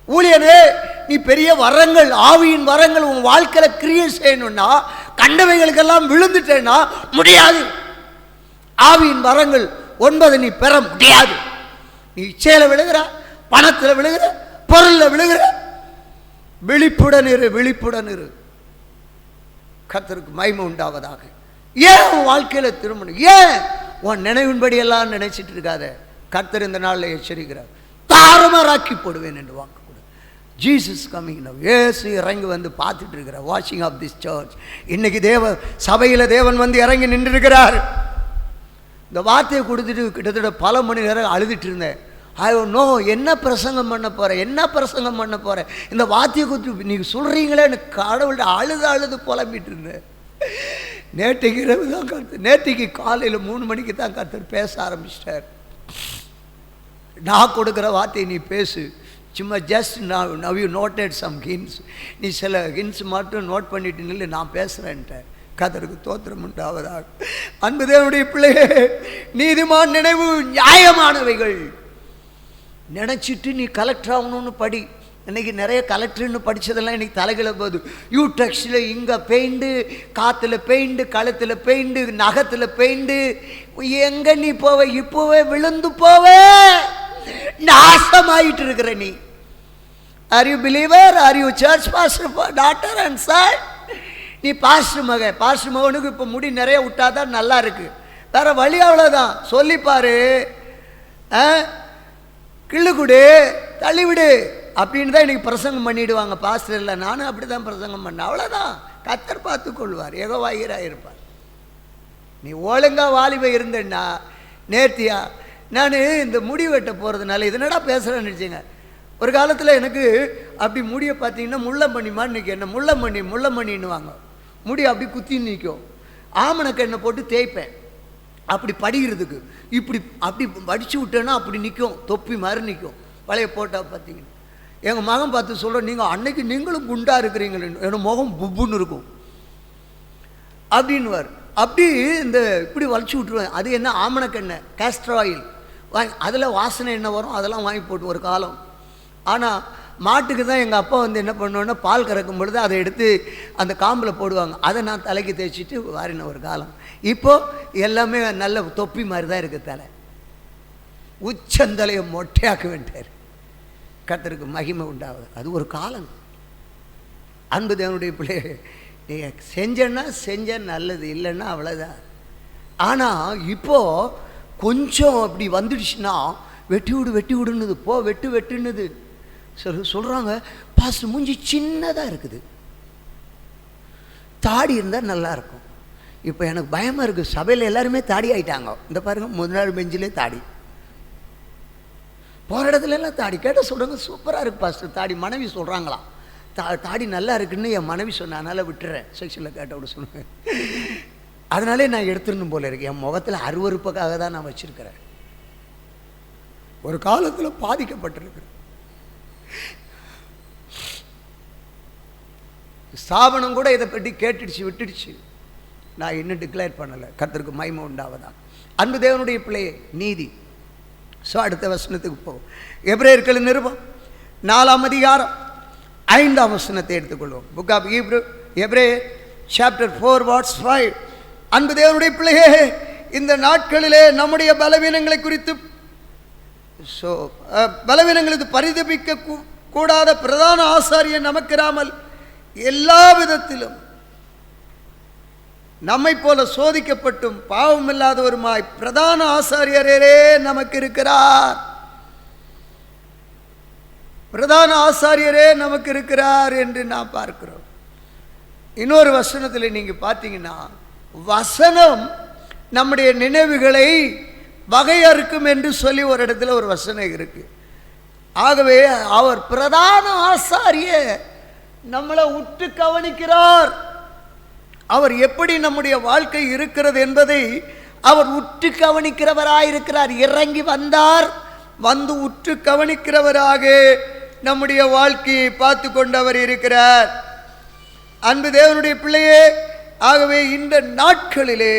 ஊழியனே நீ பெரிய வரங்கள், ஆவியின் வரங்கள் உன் வாழ்க்கையில் கிரியேட் செய்யணும்னா கண்டவைகளுக்கெல்லாம் விழுந்துட்டேன்னா முடியாது. ஆவியின் வரங்கள் 9 நீ பெற முடியாது. நீ இச்சையில் விழுகிற, பணத்தில் விழுகிற, பொருளில் விழுகிற. விழிப்புடன் இரு, விழிப்புடன் இரு. கர்த்தருக்கு மகிமை உண்டாவதாக. ஏன் உன் வாழ்க்கையில் திரும்பணும்? ஏன் உன் நினைவின்படி எல்லாம் நினைச்சிட்டு இருக்காத. கர்த்தர் இந்த நாளில் எச்சரிக்கிறார், தாறுமாறாக்கி போடுவேன் என்று வாக்கு கொடு. Jesus coming now. இயேசு இறங்கி வந்து பார்த்துட்டு இருக்கிறார். வாட்சிங் ஆஃப் திஸ் சர்ச். இன்னைக்கு சபையில் தேவன் வந்து இறங்கி நின்று இருக்கிறார். இந்த வார்த்தையை கொடுத்துட்டு கிட்டத்தட்ட பல மணி நேரம் அழுதுட்டு இருந்தேன். ஐ நோ என்ன பிரசங்கம் பண்ண போகிறேன், என்ன பிரசங்கம் பண்ண போகிறேன். இந்த வார்த்தையை கொடுத்து நீங்கள் சொல்கிறீங்களே, எனக்கு கடவுள்கிட்ட அழுது புலம்பிட்டு இருந்தேன். நேற்றைக்கு இரவு தான் கர்த்தர், நேற்றைக்கு காலையில் 3 மணிக்கு தான் கர்த்தர் பேச ஆரம்பிச்சிட்டார். நான் கொடுக்குற வார்த்தையை நீ பேசு. சும்மா just now you noted some hints. நீ சில ஹின்ஸ் மட்டும் நோட் பண்ணிட்டு நில்லு, நான் பேசுகிறேன்ட்டேன். கர்த்தருக்கு தோத்திரம் உண்டாவதாக. அன்பு தேவனுடைய பிள்ளையே, நீதிமான் நினைவு நியாயமானவைகள். நினச்சிட்டு நீ கலெக்டர் ஆகணும்னு படி. இன்றைக்கி நிறைய கலெக்டர்னு படித்ததெல்லாம் இன்றைக்கி தலைகளை போகுது. யூடெக்ஸில் இங்கே பெயிண்டு, காற்றுல பெயிண்டு, கழுத்தில் பெயிண்டு, நகத்தில் பெயிண்டு. எங்கே நீ போவ? இப்போவே விழுந்து போவே, நாசமாயிட்டு இருக்கிற நீ. Are you believer? Are you church pastor daughter and son? நீ பாஸ்டர் மகன். பாஸ்டர் மகனுக்கு இப்போ முடி நிறைய விட்டாதான் நல்லா இருக்கு. வேற வழி அவ்வளோதான். சொல்லிப்பாரு, கிள்ளு கொடு, தள்ளிவிடு அப்படின்னு தான் இன்றைக்கி பிரசங்கம் பண்ணிவிடுவாங்க. பாஸ்டர் இல்லை, நானும் அப்படி தான் பிரசங்கம் பண்ணேன். அவ்வளோதான். கர்த்தர் பார்த்து கொள்வார், யெகோவாயிராக இருப்பார். நீ ஒழுங்கா வாலிப இருந்தேன்னா நேர்த்தியா. நான் இந்த முடி வெட்ட போகிறதுனால இதனடா பேசுகிறேன்னு நினச்சிங்க. ஒரு காலத்தில் எனக்கு அப்படி முடியை பார்த்தீங்கன்னா முள்ளம்பண்ணிமா, இன்றைக்கி என்ன முள்ளம்பண்ணின்னுவாங்க. முடி அப்படி குத்தி நிற்கும். ஆமணக்கு எண்ணெய் போட்டு தேய்ப்பேன் அப்படி படிக்கிறதுக்கு. இப்படி அப்படி வடித்து விட்டேன்னா அப்படி நிற்கும், தொப்பி மாதிரி நிற்கும். பழைய போட்டால் பார்த்தீங்கன்னா எங்கள் மகன் பார்த்து சொல்கிறேன், நீங்கள் அன்னைக்கு நீங்களும் குண்டாக இருக்கிறீங்களே, என்னோட முகம் புப்புன்னு இருக்கும் அப்படின்வார். அப்படி இந்த இப்படி வலிச்சு விட்ருவேன். அது என்ன ஆமணக்கெண்ணெய், கேஸ்டர் ஆயில் வாங்கி, அதில் வாசனை என்ன வரும் அதெல்லாம் வாங்கி போட்டு ஒரு காலம். ஆனால் மாட்டுக்கு தான் எங்கள் அப்பா வந்து என்ன பண்ணுவோன்னா, பால் கறக்கும் பொழுது அதை எடுத்து அந்த காம்பில் போடுவாங்க. அதை நான் தலைக்கு தேய்ச்சிட்டு வாரின ஒரு காலம். இப்போது எல்லாமே நல்ல தொப்பி மாதிரி தான் இருக்குது. தலை உச்சந்தலையை மொட்டையாக்க வேண்டார். கர்த்தருக்கு மகிமை உண்டாகுது. அது ஒரு காலம். அன்பு தேவனுடைய பிள்ளை, நீங்கள் செஞ்ச நல்லது, இல்லைன்னா அவ்வளோதான். ஆனால் இப்போது கொஞ்சம் அப்படி வந்துடுச்சுன்னா வெட்டி விடுன்னுது, போ வெட்டுன்னுது. சொல்கிறாங்க, பாஸ்டர் மூஞ்சி சின்னதாக இருக்குது, தாடி இருந்தால் நல்லாயிருக்கும். இப்போ எனக்கு பயமாக இருக்குது. சபையில் எல்லாருமே தாடி ஆகிட்டாங்க. இந்த பாருங்கள், முதல் பெஞ்சிலே தாடி, போகிற இடத்துல எல்லாம் தாடி. கேட்டால் சொல்கிறாங்க, சூப்பராக இருக்குது பாஸ்டர் தாடி. மனைவி சொல்கிறாங்களாம், தாடி நல்லா இருக்குன்னு என் மனைவி சொன்ன, அதனால் விட்டுறேன். செக்ஷனில் கேட்ட விட சொன்னேன். அதனாலே நான் எடுத்துடணும் போல இருக்கு. என் முகத்தில் அருவறுப்புக்காக தான் நான் வச்சுருக்கிறேன். ஒரு காலத்தில் பாதிக்கப்பட்டிருக்கிறேன். ஸ்தாபனம் கூட இதை பற்றி கேட்டுடுச்சு, விட்டுடுச்சு. நான் இன்னும் டிக்ளேர் பண்ணலை. கர்த்தருக்கு மகிமை உண்டாவதா. அன்பு தேவனுடைய பிள்ளையே, நீதி. ஸோ அடுத்த வசனத்துக்கு போவோம். எபிரேயர்களின் நிருபம் 4ஆம் அதிகாரம் 5ஆம் வசனத்தை எடுத்துக்கொள்வோம். புக் ஆஃப் எபிரேயர் சாப்டர் 4 verse 5. அன்பு தேவனுடைய பிள்ளையே, இந்த நாட்களிலே நம்முடைய பலவீனங்களை குறித்து பலவீனங்களுக்கு பரிதபிக்க கூடாத பிரதான ஆசாரியர் நமக்கிராமல் எல்லா விதத்திலும் நம்மை போல சோதிக்கப்பட்டும் பாவம் இல்லாதவருமாய் பிரதான ஆசாரியரே நமக்கு இருக்கிறார். பிரதான ஆசாரியரே நமக்கு இருக்கிறார் என்று நாம் பார்க்கிறோம். இன்னொரு வசனத்தில் நீங்க பார்த்தீங்கன்னா, வசனம் நம்முடைய நினைவுகளை வகையறுக்கும் என்று சொல்லி ஒரு இடத்துல ஒரு வசனம் இருக்கு. ஆகவே அவர் பிரதான ஆசாரியர் நம்மளை உற்று கவனிக்கிறார். அவர் எப்படி நம்முடைய வாழ்க்கை இருக்கிறது என்பதை அவர் உற்று கவனிக்கிறவராயிருக்கிறார். இறங்கி வந்தார், வந்து உற்று கவனிக்கிறவராக நம்முடைய வாழ்க்கையை பார்த்து கொண்டவர் இருக்கிறார். அன்பு தேவனுடைய பிள்ளையே, ஆகவே இந்த நாட்களிலே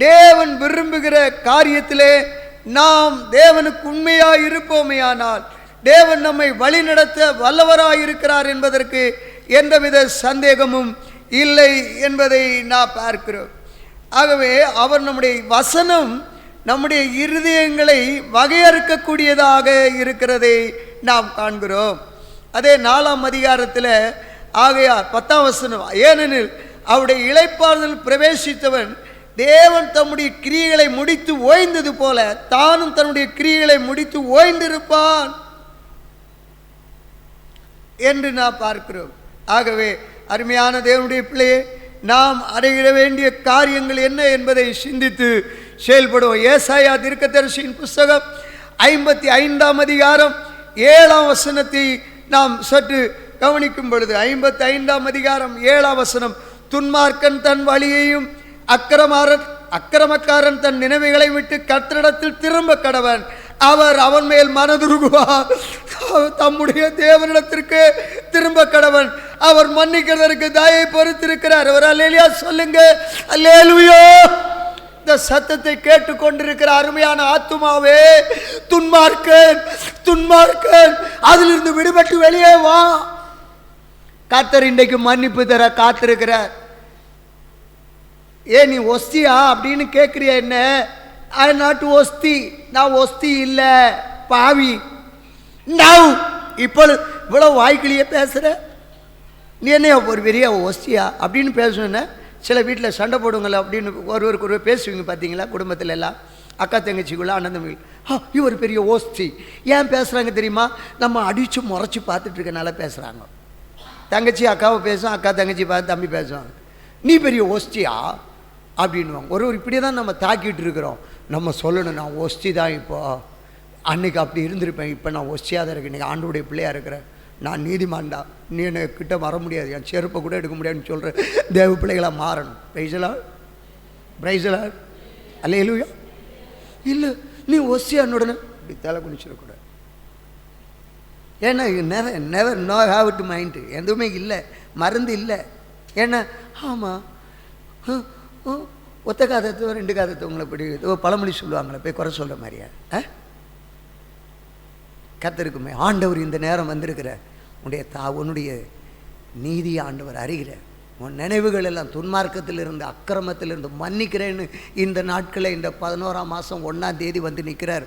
தேவன் விரும்புகிற காரியத்திலே நாம் தேவனுக்கு உண்மையாய் இருப்போமேயானால் தேவன் நம்மை வழி நடத்த வல்லவராயிருக்கிறார் என்பதற்கு எந்தவித சந்தேகமும் இல்லை என்பதை நாம் பார்க்கிறோம். ஆகவே அவர் நம்முடைய வசனம் நம்முடைய இருதயங்களை வகையறுக்கக்கூடியதாக இருக்கிறதை நாம் காண்கிறோம். அதே 4ஆம் அதிகாரத்தில் ஆகையார் 10ஆம் வசனம், ஏனெனில் அவருடைய இளைப்பாறுதல் பிரவேசித்தவன் தேவன் தம்முடைய கிரியைகளை முடித்து ஓய்ந்தது போல தானும் தன்னுடைய கிரியைகளை முடித்து ஓய்ந்திருப்பான் என்று நாம் பார்க்கிறோம். ஆகவே அருமையான தேவனுடைய பிள்ளையே, நாம் அடையிட வேண்டிய காரியங்கள் என்ன என்பதை சிந்தித்து செயல்படுவோம். ஏசாயா தீர்க்கதரிசியின் புஸ்தகம் 55ஆம் அதிகாரம் 7ஆம் வசனத்தை நாம் சற்று கவனிக்கும் பொழுது, 55ஆம் அதிகாரம் 7ஆம் வசனம், துன்மார்க்கன் தன் வழியையும் அக்கிரமக்காரன் தன் நினைவுகளை விட்டு கர்த்தரிடத்தில் திரும்ப கடவன், அவர் அவன் மேல் மனதுருகுவார். தம்முடைய தேவனிடத்திற்கு திரும்ப கடவன், அவர் மன்னிக்கிறதற்கு தயை பொறுத்திருக்கிறார். அவர் அல்லேலூயா சொல்லுங்க, அல்லேலூயா. இந்த சத்தத்தை கேட்டுக்கொண்டிருக்கிற அருமையான ஆத்துமாவே, துன்மார்க்கன் அதிலிருந்து விடுபட்டு வெளியே வா. கர்த்தர் இன்றைக்கு மன்னிப்பு தர காத்திருக்கிறார். ஏன் நீ ஒஸ்தியா அப்படின்னு கேட்குறியா? என்ன, ஐ நாட் ஒஸ்தி, நான் ஒஸ்தி இல்லை, பாவி. நவ் இப்பொழுது இவ்வளோ வாய்க்கிலேயே பேசுகிற நீ என்ன ஒரு பெரிய ஒஸ்தியா அப்படின்னு பேசணுன்னு சில வீட்டில் சண்டை போடுங்கள அப்படின்னு ஒருவருக்கு ஒரு பேசுவீங்க பார்த்தீங்களா? குடும்பத்தில் எல்லாம் அக்கா தங்கச்சிக்குள்ள அண்ணன் தம்பி, இவர் பெரிய ஓஸ்தி. ஏன் பேசுகிறாங்க தெரியுமா? நம்ம அடித்து முறைச்சி பார்த்துட்டு இருக்கனால பேசுகிறாங்க. தங்கச்சி அக்காவை பேசும், அக்கா தங்கச்சி பார்த்து தம்பி பேசுவாங்க. நீ பெரிய ஓஸ்தியா அப்படின்வாங்க. ஒரு இப்படியே தான் நம்ம தாக்கிட்டு இருக்கிறோம். நம்ம சொல்லணும், நான் ஒஸ்தி தான். இப்போ அன்னைக்கு அப்படி இருந்திருப்பேன், இப்போ நான் ஒஸ்தியாக தான் இருக்கேன். இன்றைக்கி ஆண்டவருடைய பிள்ளையாக இருக்கிறேன், நான் நீதிமான்டா, நீ என்னை கிட்ட வர முடியாது, என் செருப்பை கூட எடுக்க முடியாதுன்னு சொல்கிற தேவ பிள்ளைகளாக மாறணும். பிரைஸலா அல்லேலூயா. இல்லை நீ ஒஸ்தியானுடனே இப்படி தலை குனிச்சிடக்கூடாது. ஏன்னா never know have to mind, எதுவுமே இல்லை, மருந்து இல்லை. ஏன்னா ஆமாம், ஒத்த காதத்துவ 2 காதத்துவங்களை படி பழமொழி சொல்லுவாங்களே, போய் குறை சொல்கிற மாதிரியா? கர்த்தருக்குமே ஆண்டவர் இந்த நேரம் வந்திருக்கிற உன்னுடைய நீதி ஆண்டவர் அறிகிற உன் நினைவுகள் எல்லாம் துன்மார்க்கத்திலிருந்து அக்கிரமத்திலிருந்து மன்னிக்கிறேன்னு இந்த நாட்களில் இந்த 11ஆம் மாதம் 1ஆம் தேதி வந்து நிற்கிறார்.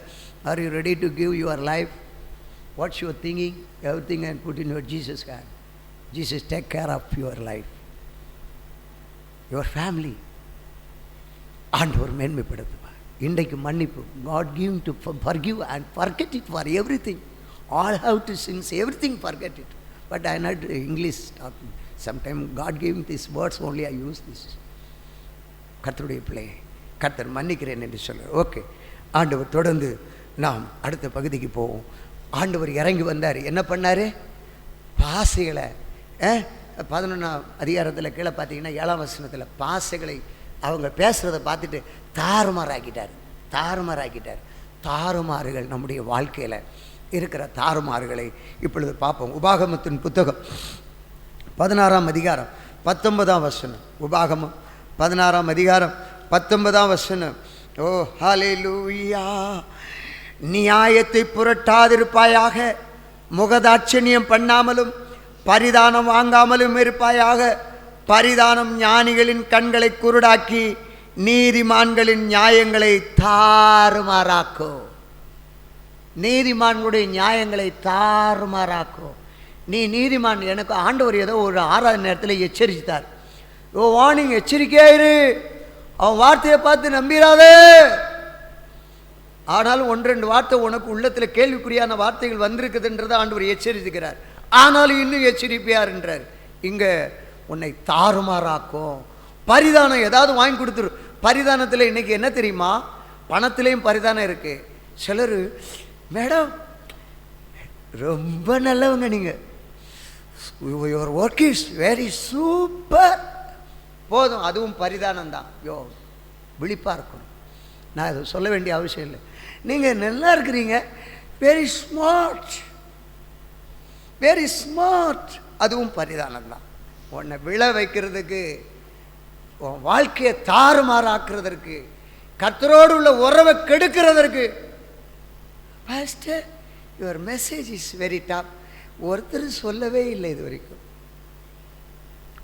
Are you ready to give your life? What's your thinking? Everything and put in your Jesus hand. Jesus take care of your life, your family. ஆண்டவர் மேன்மைப்படுத்துவார். இன்றைக்கு மன்னிப்பு, God giving to forgive and forget it for everything. All have to sins, everything forget it. But I not English talking. Sometimes God giving these words only I use this. கர்த்தருடைய பிள்ளை, கர்த்தர் மன்னிக்கிறேன் என்று சொல்ல. ஓகே, ஆண்டவர் தொடர்ந்து நாம் அடுத்த பகுதிக்கு போவோம். ஆண்டவர் இறங்கி வந்தார். என்ன பண்ணார்? பாசைகளை 11ஆம் அதிகாரத்தில் கீழே பார்த்தீங்கன்னா 7ஆம் வசனத்தில் பாசைகளை அவங்க பேசுகிறத பார்த்துட்டு தாறுமாறாக்கிட்டார். தாறுமாறுகள் நம்முடைய வாழ்க்கையில் இருக்கிற தாறுமாறுகளை இப்பொழுது பார்ப்போம். உபாகமத்தின் புத்தகம் 16ஆம் அதிகாரம் 19ஆம் வசனம். உபாகமம் 16ஆம் அதிகாரம் 19ஆம் வசனம். ஓ ஹல்லேலூயா. நியாயத்தை புரட்டாதிருப்பாயாக, முகதாட்சணியம் பண்ணாமலும் பரிதானம் வாங்காமலும் இருப்பாயாக. பரிதானம் ஞானிகளின் கண்களை குருடாக்கி நீதிமான்களின் நியாயங்களை தாறுமாறாக்கோ. நீதிமான்களுடைய நியாயங்களை தாறுமாறாக்கோ. நீ நீதிமான். எனக்கு ஆண்டவர் ஏதோ ஒரு 6ஆவது நேரத்தில் எச்சரித்தார். ஓ வார்னிங், எச்சரிக்கையாயிரு, அவன் வார்த்தையை பார்த்து நம்பிடாதே. ஆனாலும் 1-2 வார்த்தை உனக்கு உள்ளத்தில் கேள்விக்குறியான வார்த்தைகள் வந்திருக்குதுன்றதை ஆண்டவர் எச்சரித்துக்கிறார். ஆனாலும் இன்னும் எச்சரிப்பையார்ன்றார். இங்கே உன்னை தாறுமாறாக்கும். பரிதானம் ஏதாவது வாங்கி கொடுத்துரு. பரிதானத்தில் இன்றைக்கி என்ன தெரியுமா? பணத்துலேயும் பரிதானம் இருக்குது. சிலர், மேடம் ரொம்ப நல்லவங்க, நீங்கள் your work is very super, போதும், அதுவும் பரிதானம் தான். விழிப்பாக இருக்கணும். நான் அதை சொல்ல வேண்டிய அவசியம் இல்லை. நீங்கள் நல்லா இருக்கிறீங்க, வெரி ஸ்மார்ட், வெரி ஸ்மார்ட். அதுவும் பரிதானம் தான். உன்னை விழ வைக்கிறதுக்கு, உன் வாழ்க்கையை தாறுமாறாக்குறதற்கு, கர்த்தரோடு உள்ள உறவை கெடுக்கிறதற்கு. Pastor, your message is very top. ஒருத்தர் சொல்லவே இல்லை இது வரைக்கும்.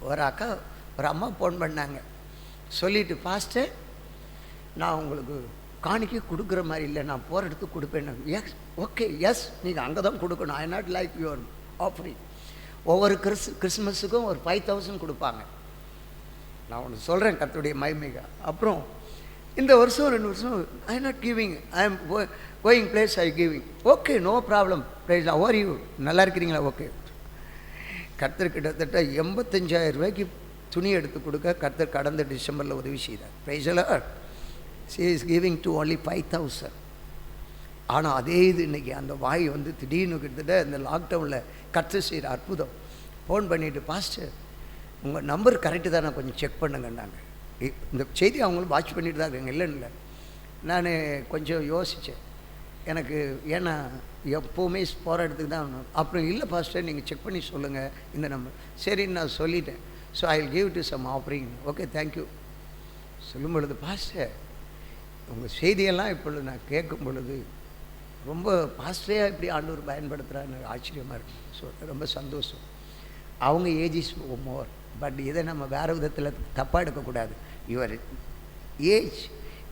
ஒரு அக்கா, ஒரு அம்மா ஃபோன் பண்ணாங்க, சொல்லிவிட்டு, பாஸ்டர் நான் உங்களுக்கு காணிக்கை கொடுக்குற மாதிரி இல்லை, நான் போகிற இடத்துக்கு கொடுப்பேன். எஸ், ஓகே, எஸ், நீங்கள் அங்கே தான் கொடுக்கணும். I not like your offering. ஒவ்வொரு கிறிஸ்மஸுக்கும் ஒரு 5000 கொடுப்பாங்க. நான் ஒன்று சொல்கிறேன் கர்த்தருடைய மகிமைக்கு. அப்புறம் இந்த வருஷம் 2 வருஷம் I not giving, I am going place, I giving. Okay, no problem, praise over you, நல்லா இருக்கிறீங்களா? ஓகே. கர்த்தர் கிட்டத்தட்ட 85,000 ரூபாய்க்கு துணி எடுத்து கொடுக்க கர்த்தர் கடந்த டிசம்பரில் உதவி செய்தார். Praise the Lord. she is giving to only 5,000. ஆனால் அதே இது இன்றைக்கி அந்த வாய் வந்து திடீர்னு கிட்டத்தட்ட இந்த லாக்டவுனில் கர்த்தர் செய்கிற அற்புதம். ஃபோன் பண்ணிவிட்டு, பாஸ்டர் உங்கள் நம்பர் கரெக்டு தான், நான் கொஞ்சம் செக் பண்ணுங்கன்னாங்க. இந்த செய்தி அவங்களும் வாட்ச் பண்ணிட்டு தான் இருக்காங்க, இல்லைன்னு இல்லை. நான் கொஞ்சம் யோசித்தேன், எனக்கு ஏன்னா எப்போவுமே போகிற இடத்துக்கு தான். அப்புறம் இல்லை பாஸ்டர், நீங்கள் செக் பண்ணி சொல்லுங்கள் இந்த நம்பர். சரின்னு நான் சொல்லிட்டேன். So I will give to some offering. Okay, thank you. சொல்லும் பொழுது, பாஸ்டர் உங்கள் செய்தியெல்லாம் இப்பொழுது நான் கேட்கும் பொழுது ரொம்ப பாஸ்டரையாக இப்படி ஆண்டவர் பயன்படுத்துகிறான்னு ஆச்சரியமாக இருக்குது. ஸோ ரொம்ப சந்தோஷம். அவங்க ஏஜ் இஸ் மோர், பட் இதை நம்ம வேறு விதத்தில் தப்பாக எடுக்கக்கூடாது. யுவர் ஏஜ்,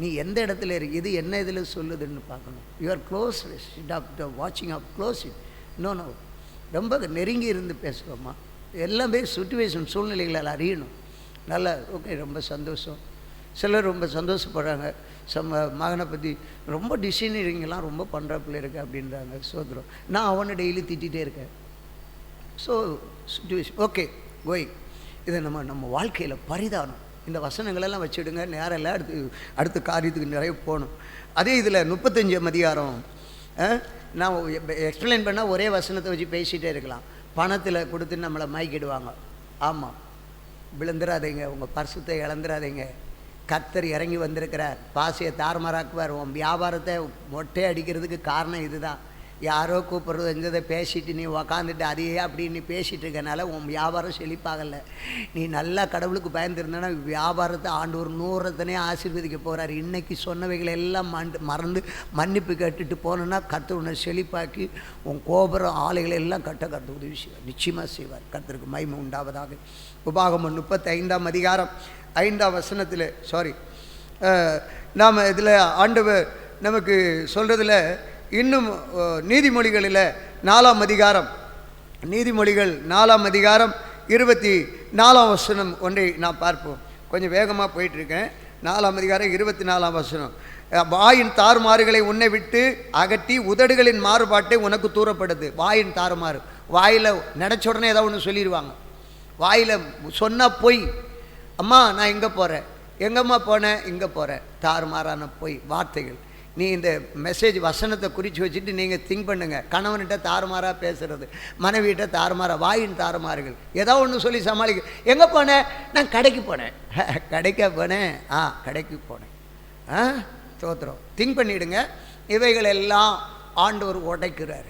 நீ எந்த இடத்துல இது என்ன இதில் சொல்லுதுன்னு பார்க்கணும். யுவர் க்ளோஸ் வாட்சிங் ஆஃப் க்ளோஸ் இட். நோ, ரொம்ப நெருங்கி இருந்து பேசுகிறோம்மா. எல்லாமே சுச்சுவேஷன், சூழ்நிலைகளை அறியணும். நல்லா, ஓகே, ரொம்ப சந்தோஷம். சிலர் ரொம்ப சந்தோஷப்படுறாங்க, மகனை பற்றி ரொம்ப டிசைனிங்லாம் ரொம்ப பண்ணுறாப்புல இருக்கு அப்படின்றாங்க. சோதரம், நான் அவனை டெய்லி திட்டிகிட்டே இருக்கேன். So situation, okay, going. இதை நம்ம வாழ்க்கையில் பரிதானம். இந்த வசனங்களெல்லாம் வச்சுடுங்க, நேரம் இல்லை, அடுத்த காரியத்துக்கு நிறைய போகணும். அதே இதில் 35 அதிகாரம் நான் எக்ஸ்பிளைன் பண்ணால் ஒரே வசனத்தை வச்சு பேசிகிட்டே இருக்கலாம். பணத்தில் கொடுத்து நம்மளை மயக்கிடுவாங்க. ஆமாம், விழுந்துடாதீங்க, உங்கள் பரிசுத்தை இழந்துடாதீங்க. கர்த்தர் இறங்கி வந்திருக்கிறார், பாசையை தாறுமாறாக்குவார். உன் வியாபாரத்தை மொட்டை அடிக்கிறதுக்கு காரணம் இதுதான். யாரோ கூப்பிட்றது எங்கதை பேசிட்டு நீ உக்காந்துட்டு அதையே அப்படின்னு நீ பேசிகிட்டு இருக்கனால உன் வியாபாரம் செழிப்பாகலை. நீ நல்லா கடவுளுக்கு பயந்துருந்தனா வியாபாரத்தை ஆண்டவர் 100 ஆசீர்வதிக்க போகிறார். இன்றைக்கி சொன்னவைகளை எல்லாம் மறந்து மன்னிப்பு கேட்டுட்டு போனோன்னா கர்த்தர் உன்னை செழிப்பாக்கி உன் கோபுரம் ஆலைகளை எல்லாம் கர்த்தர் உதவி செய்வார், நிச்சயமாக செய்வார். கர்த்தருக்கு மகிமை உண்டாவதாக. உபாகமம் 35 அதிகாரம் 5 வசனத்தில், சாரி, நாம் இதில் ஆண்டவர் நமக்கு சொல்கிறதுல இன்னும் நீதிமொழிகளில் 4 அதிகாரம், நீதிமொழிகள் 4 அதிகாரம் 24 வசனம் ஒன்றை நான் பார்ப்போம். கொஞ்சம் வேகமாக போயிட்டுருக்கேன். 4 அதிகாரம் 24 வசனம். வாயின் தாறுமாறுகளை உன்னை விட்டு அகற்றி உதடுகளின் மாறுபாட்டை உனக்கு தூரப்படுது. வாயின் தாறுமாறு, வாயில் நினச்ச உடனே ஏதாவது ஒன்று சொல்லிடுவாங்க. வாயில் சொன்னால் பொய். அம்மா நான் இங்கே போகிறேன், எங்கம்மா போனேன், இங்கே போகிறேன், தாறுமாறான பொய் வார்த்தைகள். நீ இந்த மெசேஜ் வசனத்தை குறித்து வச்சுட்டு நீங்கள் திங்க் பண்ணுங்கள். கணவன்கிட்ட தாறுமாறாக பேசுகிறது, மனைவிகிட்ட தாறுமாறாக, வாயின் தாறுமாறுகள், ஏதோ ஒன்று சொல்லி சமாளிக்க. எங்கே போனேன், நான் கடைக்கு போனேன். கடைக்க போனேன், கடைக்கு போனேன். தோத்திரம். திங்க் பண்ணிவிடுங்க. இவைகளெல்லாம் ஆண்டவர் உடைக்கிறார்.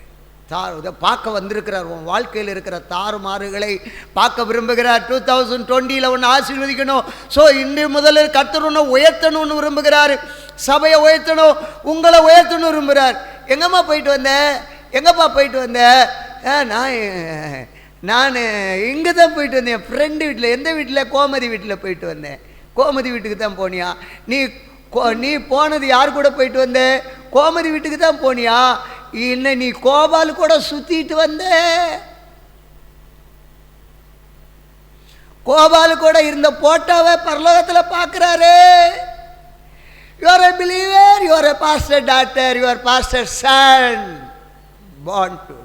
இதை பார்க்க வந்திருக்கிறார். உன் வாழ்க்கையில் இருக்கிற தாறுமாறுகளை பார்க்க விரும்புகிறார். 2020 ஒன்று ஆசீர்வதிக்கணும். ஸோ இன்று முதல்ல கர்த்தர் ஒன்று உயர்த்தணும்னு விரும்புகிறார். சபையை உயர்த்தணும், உங்களை உயர்த்தணும் விரும்புகிறார். எங்கம்மா போயிட்டு வந்தேன், எங்கப்பா போயிட்டு வந்தேன்? நான் இங்கே தான் போயிட்டு வந்தேன், ஃப்ரெண்டு வீட்டில். எந்த வீட்டில்? கோமதி வீட்டில் போயிட்டு வந்தேன். கோமதி வீட்டுக்கு தான் போனியா? நீ போனது யார் கூட போயிட்டு வந்த? கோமதி வீட்டுக்கு தான் போனியா? இல்லை, நீ கோபால் கூட சுத்திட்டு வந்த. கோபால் கூட இருந்த போட்டோவை பரலோகத்தில் பார்க்கிறாரு. You are a believer, you are a pastor daughter, you are pastor son, born to.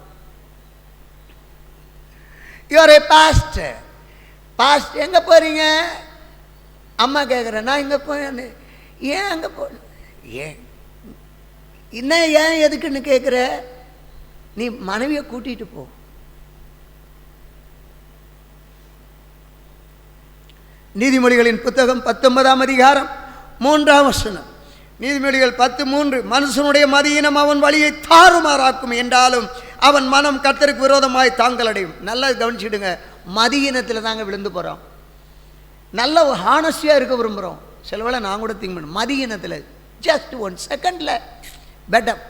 You are a pastor. Pastor, எங்கே போகிறீங்க? அம்மா கேட்குறேன். நான் இங்கே போனேன். ஏன் அங்கே போ? ஏன் இன்னும் ஏன் எதுக்குன்னு கேட்குற? நீ மனைவியை கூட்டிகிட்டு போ. நீதிமொழிகளின் புத்தகம் 19 அதிகாரம் 3 வசனம். நீதிமொழிகள் 10:3 மனுஷனுடைய மதியினம் அவன் வழியை தாறுமாறாக்கும் என்றாலும் அவன் மனம் கர்த்தருக்கு விரோதமாய் தாங்கள் அடையும். நல்லா கவனிச்சுடுங்க, மதியினத்தில் தாங்க விழுந்து போகிறோம். நல்ல ஹானஸ்டியாக இருக்க விரும்புகிறோம். சில வேளை நான் கூட திங்க் பண்ண மதியினத்தில் ஜஸ்ட் 1 செகண்டில் பெட்டர்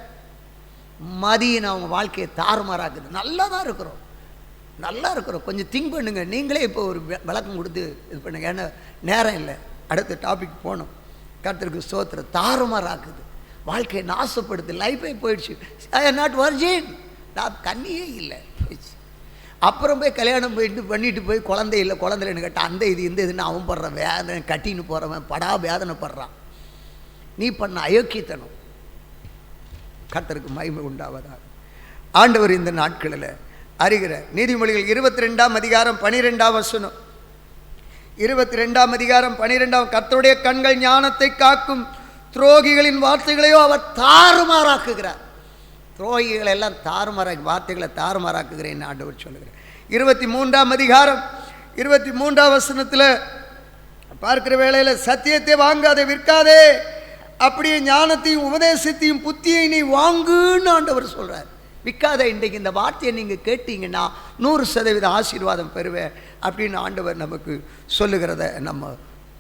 மதியினம் அவங்க வாழ்க்கையை தாறுமாறாக்குது. நல்லா தான் இருக்கிறோம், நல்லா இருக்கிறோம். கொஞ்சம் திங்க் பண்ணுங்க. நீங்களே இப்போ ஒரு விளக்கம் கொடுத்து இது பண்ணுங்க. ஏன்னா நேரம் இல்லை, அடுத்த டாபிக் போகணும். கர்த்தருக்கு ஸ்தோத்திரம். தாறுமாறாக்குது, வாழ்க்கையை நாசப்படுத்து, லைஃபே போயிடுச்சு. ஐ ஆம் நாட் வர்ஜின், நான் கண்ணியே இல்லை போயிடுச்சு. அப்புறம் போய் கல்யாணம் பண்ணிட்டு போய் குழந்தை இல்லை குழந்தை இல்லைன்னு கேட்டால் அந்த இது இந்த இதுன்னு அவன் படுறான் வேதனை, கட்டின்னு போகிறவன் படா வேதனைப்படுறான். நீ பண்ண அயோக்கியத்தனம். கர்த்தருக்கு மகிமை உண்டாவதாக. ஆண்டவர் இந்த நாட்களில் அறிகிற நீதிமொழிகள் 22ஆம் அதிகாரம் 12ஆம் வசனம், 22ஆம் அதிகாரம் 12ஆம், கர்த்தருடைய கண்கள் ஞானத்தை காக்கும், துரோகிகளின் வார்த்தைகளையோ அவர் தாறுமாறாக்குகிறார். துரோகிகள் எல்லாம் தாறுமாறாக்கி வார்த்தைகளை தாறுமாறாக்குகிறேன் ஆண்டவர் சொல்லுகிறேன். 23ஆம் அதிகாரம் 23ஆம் வசனத்தில் பார்க்கிற வேளையில் சத்தியத்தை வாங்காதே விற்காதே, அப்படியே ஞானத்தையும் உபதேசத்தையும் புத்தியை நீ வாங்குன்னு ஆண்டவர் சொல்கிறார். விற்காத. இன்றைக்கு இந்த வார்த்தையை நீங்கள் கேட்டீங்கன்னா 100% ஆசீர்வாதம் பெறுவேன் அப்படின்னு ஆண்டவர் நமக்கு சொல்லுகிறத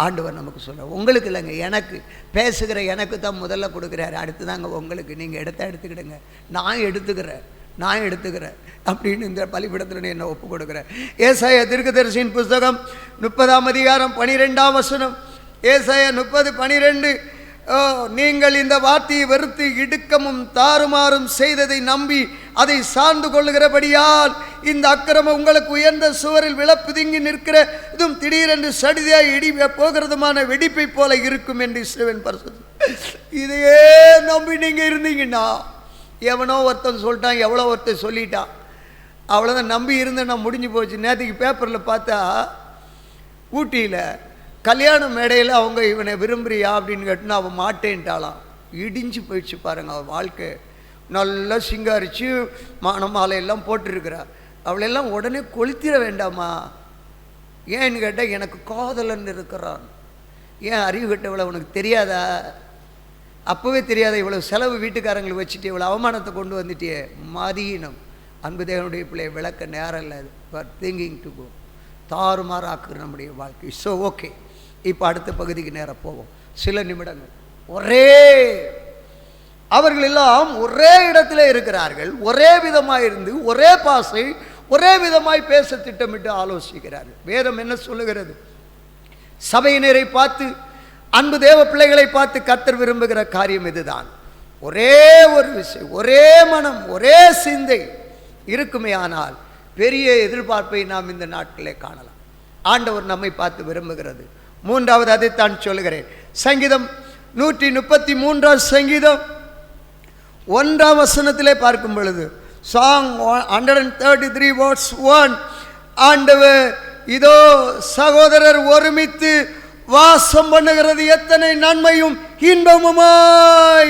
ஆண்டவர் நமக்கு சொல்ல. உங்களுக்கு இல்லைங்க, எனக்கு பேசுகிற எனக்கு தான் முதல்ல கொடுக்குறாரு. அடுத்து தாங்க உங்களுக்கு. நீங்கள் எடுத்துக்கிடுங்க. நான் எடுத்துக்கிறேன் அப்படின்னு இந்த பலிபீடத்தில் என்னை ஒப்பு கொடுக்குறேன். ஏசாயா தீர்க்கதரிசியின் புஸ்தகம் 30ஆம் அதிகாரம் 12ஆம் வசனம். ஏசாயா 30:12, நீங்கள் இந்த வார்த்தையை வெறுத்து இடுக்கமும் தாறுமாறும் செய்ததை நம்பி அதை சார்ந்து கொள்ளுகிறபடியால் இந்த அக்கிரமம் உங்களுக்கு உயர்ந்த சுவரில் விளப்புதுங்கி நிற்கிற இதுவும் திடீரென்று சடிதியாய் இடி போகிறதுமான வெடிப்பை போல இருக்கும் என்று இஸ்ரவேல் பரிசுத்த. இதையே நம்பி நீங்கள் இருந்தீங்கன்னா, எவனோ ஒருத்தன் சொல்லிட்டான், எவ்வளோ ஒருத்தன் சொல்லிட்டான், அவ்வளோதான் நம்பி இருந்தேன்னா முடிஞ்சு போச்சு. நேற்றுக்கு பேப்பரில் பார்த்தா ஊட்டியில் கல்யாண மேடையில் அவங்க இவனை விரும்புறியா அப்படின்னு கேட்டுனா அவன் மாட்டேன்ட்டாலாம். இடிஞ்சு போயிடுச்சு பாருங்க. அவள் வாழ்க்கை நல்லா சிங்காரிச்சு மாலையெல்லாம் போட்டிருக்கிறா. அவளெல்லாம் உடனே கொளுத்திட வேண்டாமா? ஏன்னு கேட்டால் எனக்கு காதலன் இருக்கிறான். ஏன் அறிவு கட்டவளை உனக்கு தெரியாதா? அப்போவே தெரியாதா? இவ்வளோ செலவு வீட்டுக்காரங்களை வச்சுட்டு இவ்வளோ அவமானத்தை கொண்டு வந்துட்டியே. மதியினம். அன்பு தேவனுடைய பிள்ளையை விளக்க நேரம் இல்லை. For thinking to go. தாறுமாறாக்குற நம்முடைய வாழ்க்கை. ஸோ ஓகே, இப்போ அடுத்த பகுதிக்கு நேரம் போவோம். சில நிமிடங்கள். அவர்கள் எல்லாம் ஒரே இடத்துல இருக்கிறார்கள். ஒரே விதமாக இருந்து ஒரே பாசை ஒரே விதமாய் பேச திட்டமிட்டு ஆலோசிக்கிறார்கள். வேதம் என்ன சொல்லுகிறது? சபையினரை பார்த்து, அன்பு தேவ பிள்ளைகளை பார்த்து கர்த்தர் விரும்புகிற காரியம் இதுதான். ஒரே ஒரு விஷயம், ஒரே மனம், ஒரே சிந்தை இருக்குமே ஆனால் பெரிய எதிர்பார்ப்பை நாம் இந்த நாட்களே காணலாம். ஆண்டவர் நம்மை பார்த்து விரும்புகிறது. மூன்றாவது அதைத்தான் சொல்லுகிறேன். சங்கீதம் 133 சங்கீதம் 1ஆம் வசனத்திலே பார்க்கும் பொழுது, சாங் 133 verse 1, ஆண்டவர் இதோ சகோதரர் ஒருமித்து வாசம் பண்ணுகிறது எத்தனை நன்மையும் இன்பமுமாயிருக்கும்.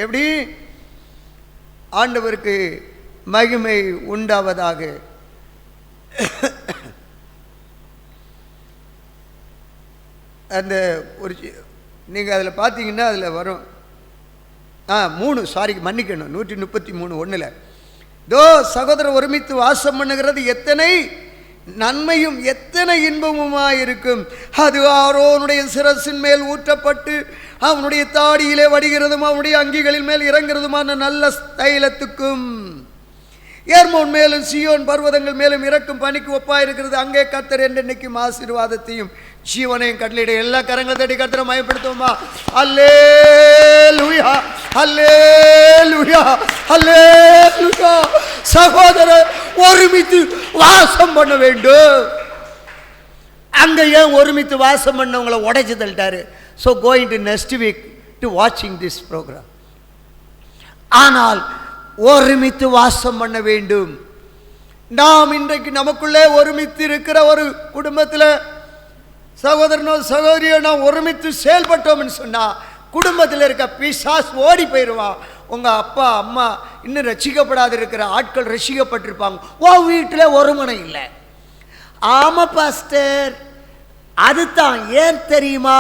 எப்படி? ஆண்டவருக்கு மகிமை உண்டாவதாக. அந்த ஒரு நீங்கள் அதில் பார்த்தீங்கன்னா அதில் வரும் 3 மன்னிக்கணும் 133:1 தோ சகோதரர் ஒருமித்து வாசம் பண்ணுகிறது எத்தனை நன்மையும் எத்தனை இன்பமுமாயிருக்கும். அது ஆரோனுடைய சிரசின் மேல் ஊற்றப்பட்டு அவனுடைய தாடியிலே வடிகிறதும் அவனுடைய அங்கிகளின் மேல் இறங்குறதுமான நல்ல தைலத்துக்கும் ஏர்மோன் மேலும் சியோன் பர்வதங்கள் மேலும் இறக்கும் பனிக்கு ஒப்பாயிருக்கிறது. அங்கே கர்த்தர் என்றென்னைக்கும் ஆசீர்வாதத்தையும் ஜீவனையும் கட்டளையிட. எல்லா கரங்களை தட்டி கர்த்தரை மயப்படுத்துவோமா? அல்லேலூயா, அல்லேலூயா, அல்லேலூயா. சகோதரர் ஒருமித்து வாசம் பண்ண வேண்டும். அங்க ஏன் ஒருமித்து வாசம் பண்ணவங்களை உடைச்சு தள்ளிட்டாரு? So going to next week to வாட்சிங் திஸ் ப்ரோக்ராம். ஆனால் ஒருமித்து வாசம் பண்ண வேண்டும். நாம் இன்றைக்கு நமக்குள்ளே ஒருமித்து இருக்கிற ஒரு குடும்பத்தில் சகோதரனோ சகோதரியோ நாம் ஒருமித்து செயல்பட்டோம்னு சொன்னால் குடும்பத்தில் இருக்க பிசாசு ஓடி போயிடுவான். உங்கள் அப்பா அம்மா இன்னும் ரசிக்கப்படாது இருக்கிற ஆட்கள் ரசிக்கப்பட்டிருப்பாங்க. ஓ வீட்டில் ஒருமனை இல்லை. ஆமாம் பாஸ்டர், அதுதான். ஏன் தெரியுமா?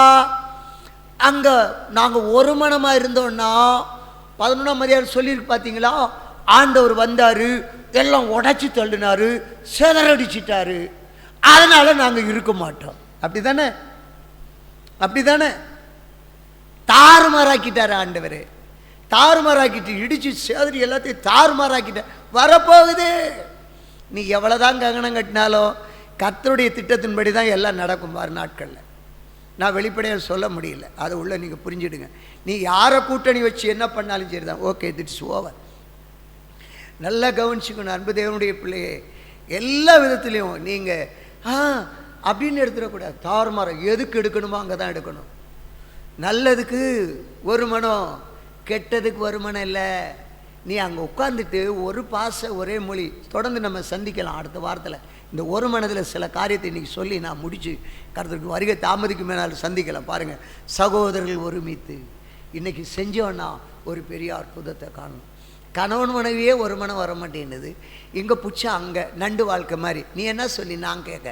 அங்கே நாங்கள் ஒரு மனமாக இருந்தோன்னா 11ஆம் அதிகாரம் சொல்லியிருக்கு பார்த்தீங்களா, ஆண்டவர் வந்தார், எல்லாம் உடைச்சி தள்ளினார், சிதறடிச்சிட்டாரு. அதனால் நாங்கள் இருக்க மாட்டோம். அப்படி தானே? அப்படி தானே? தாறுமாறாக்கிட்டார் ஆண்டவர். தாறுமாறாக்கிட்டு இடிச்சு சேதறி எல்லாத்தையும் தாறுமாறாக்கிட்ட. வரப்போகுது. நீ எவ்வளோதான் கங்கணம் கட்டினாலும் கர்த்தருடைய திட்டத்தின்படி தான் எல்லாம் நடக்கும். வார நாட்களில் நான் வெளிப்படையாக சொல்ல முடியல, அதை உள்ள நீங்கள் புரிஞ்சுடுங்க. நீ யாரை கூட்டணி வச்சு என்ன பண்ணாலும் சரி தான், ஓகே, இட்ஸ் ஓவர். நல்லா கவனிச்சுக்கணும் அன்பு தேவனுடைய பிள்ளையே. எல்லா விதத்துலேயும் நீங்கள் அப்படின்னு எடுத்துடக்கூடாது. தாறுமாறம் எதுக்கு எடுக்கணுமோ அங்கே தான் எடுக்கணும். நல்லதுக்கு ஒரு மனம், கெட்டதுக்கு ஒரு மனம் இல்லை. நீ அங்கே உட்காந்துட்டு ஒரு பாச ஒரே மொழி. தொடர்ந்து நம்ம சந்திக்கலாம் அடுத்த வாரத்தில். இந்த ஒரு மனதில் சில காரியத்தை இன்றைக்கி சொல்லி நான் முடித்து கர்த்தருக்கு வருகை தாமதிக்கு மேலே சந்திக்கலாம். பாருங்கள், சகோதரர்கள் ஒருமித்து இன்றைக்கி செஞ்சோன்னா ஒரு பெரிய அற்புதத்தை காணணும். கணவன் மனைவியே ஒரு மனம் வர மாட்டேன்னுது. இங்கே புச்சா அங்கே நண்டு வாழ்க்கை மாதிரி. நீ என்ன சொல்லி நான் கேட்க,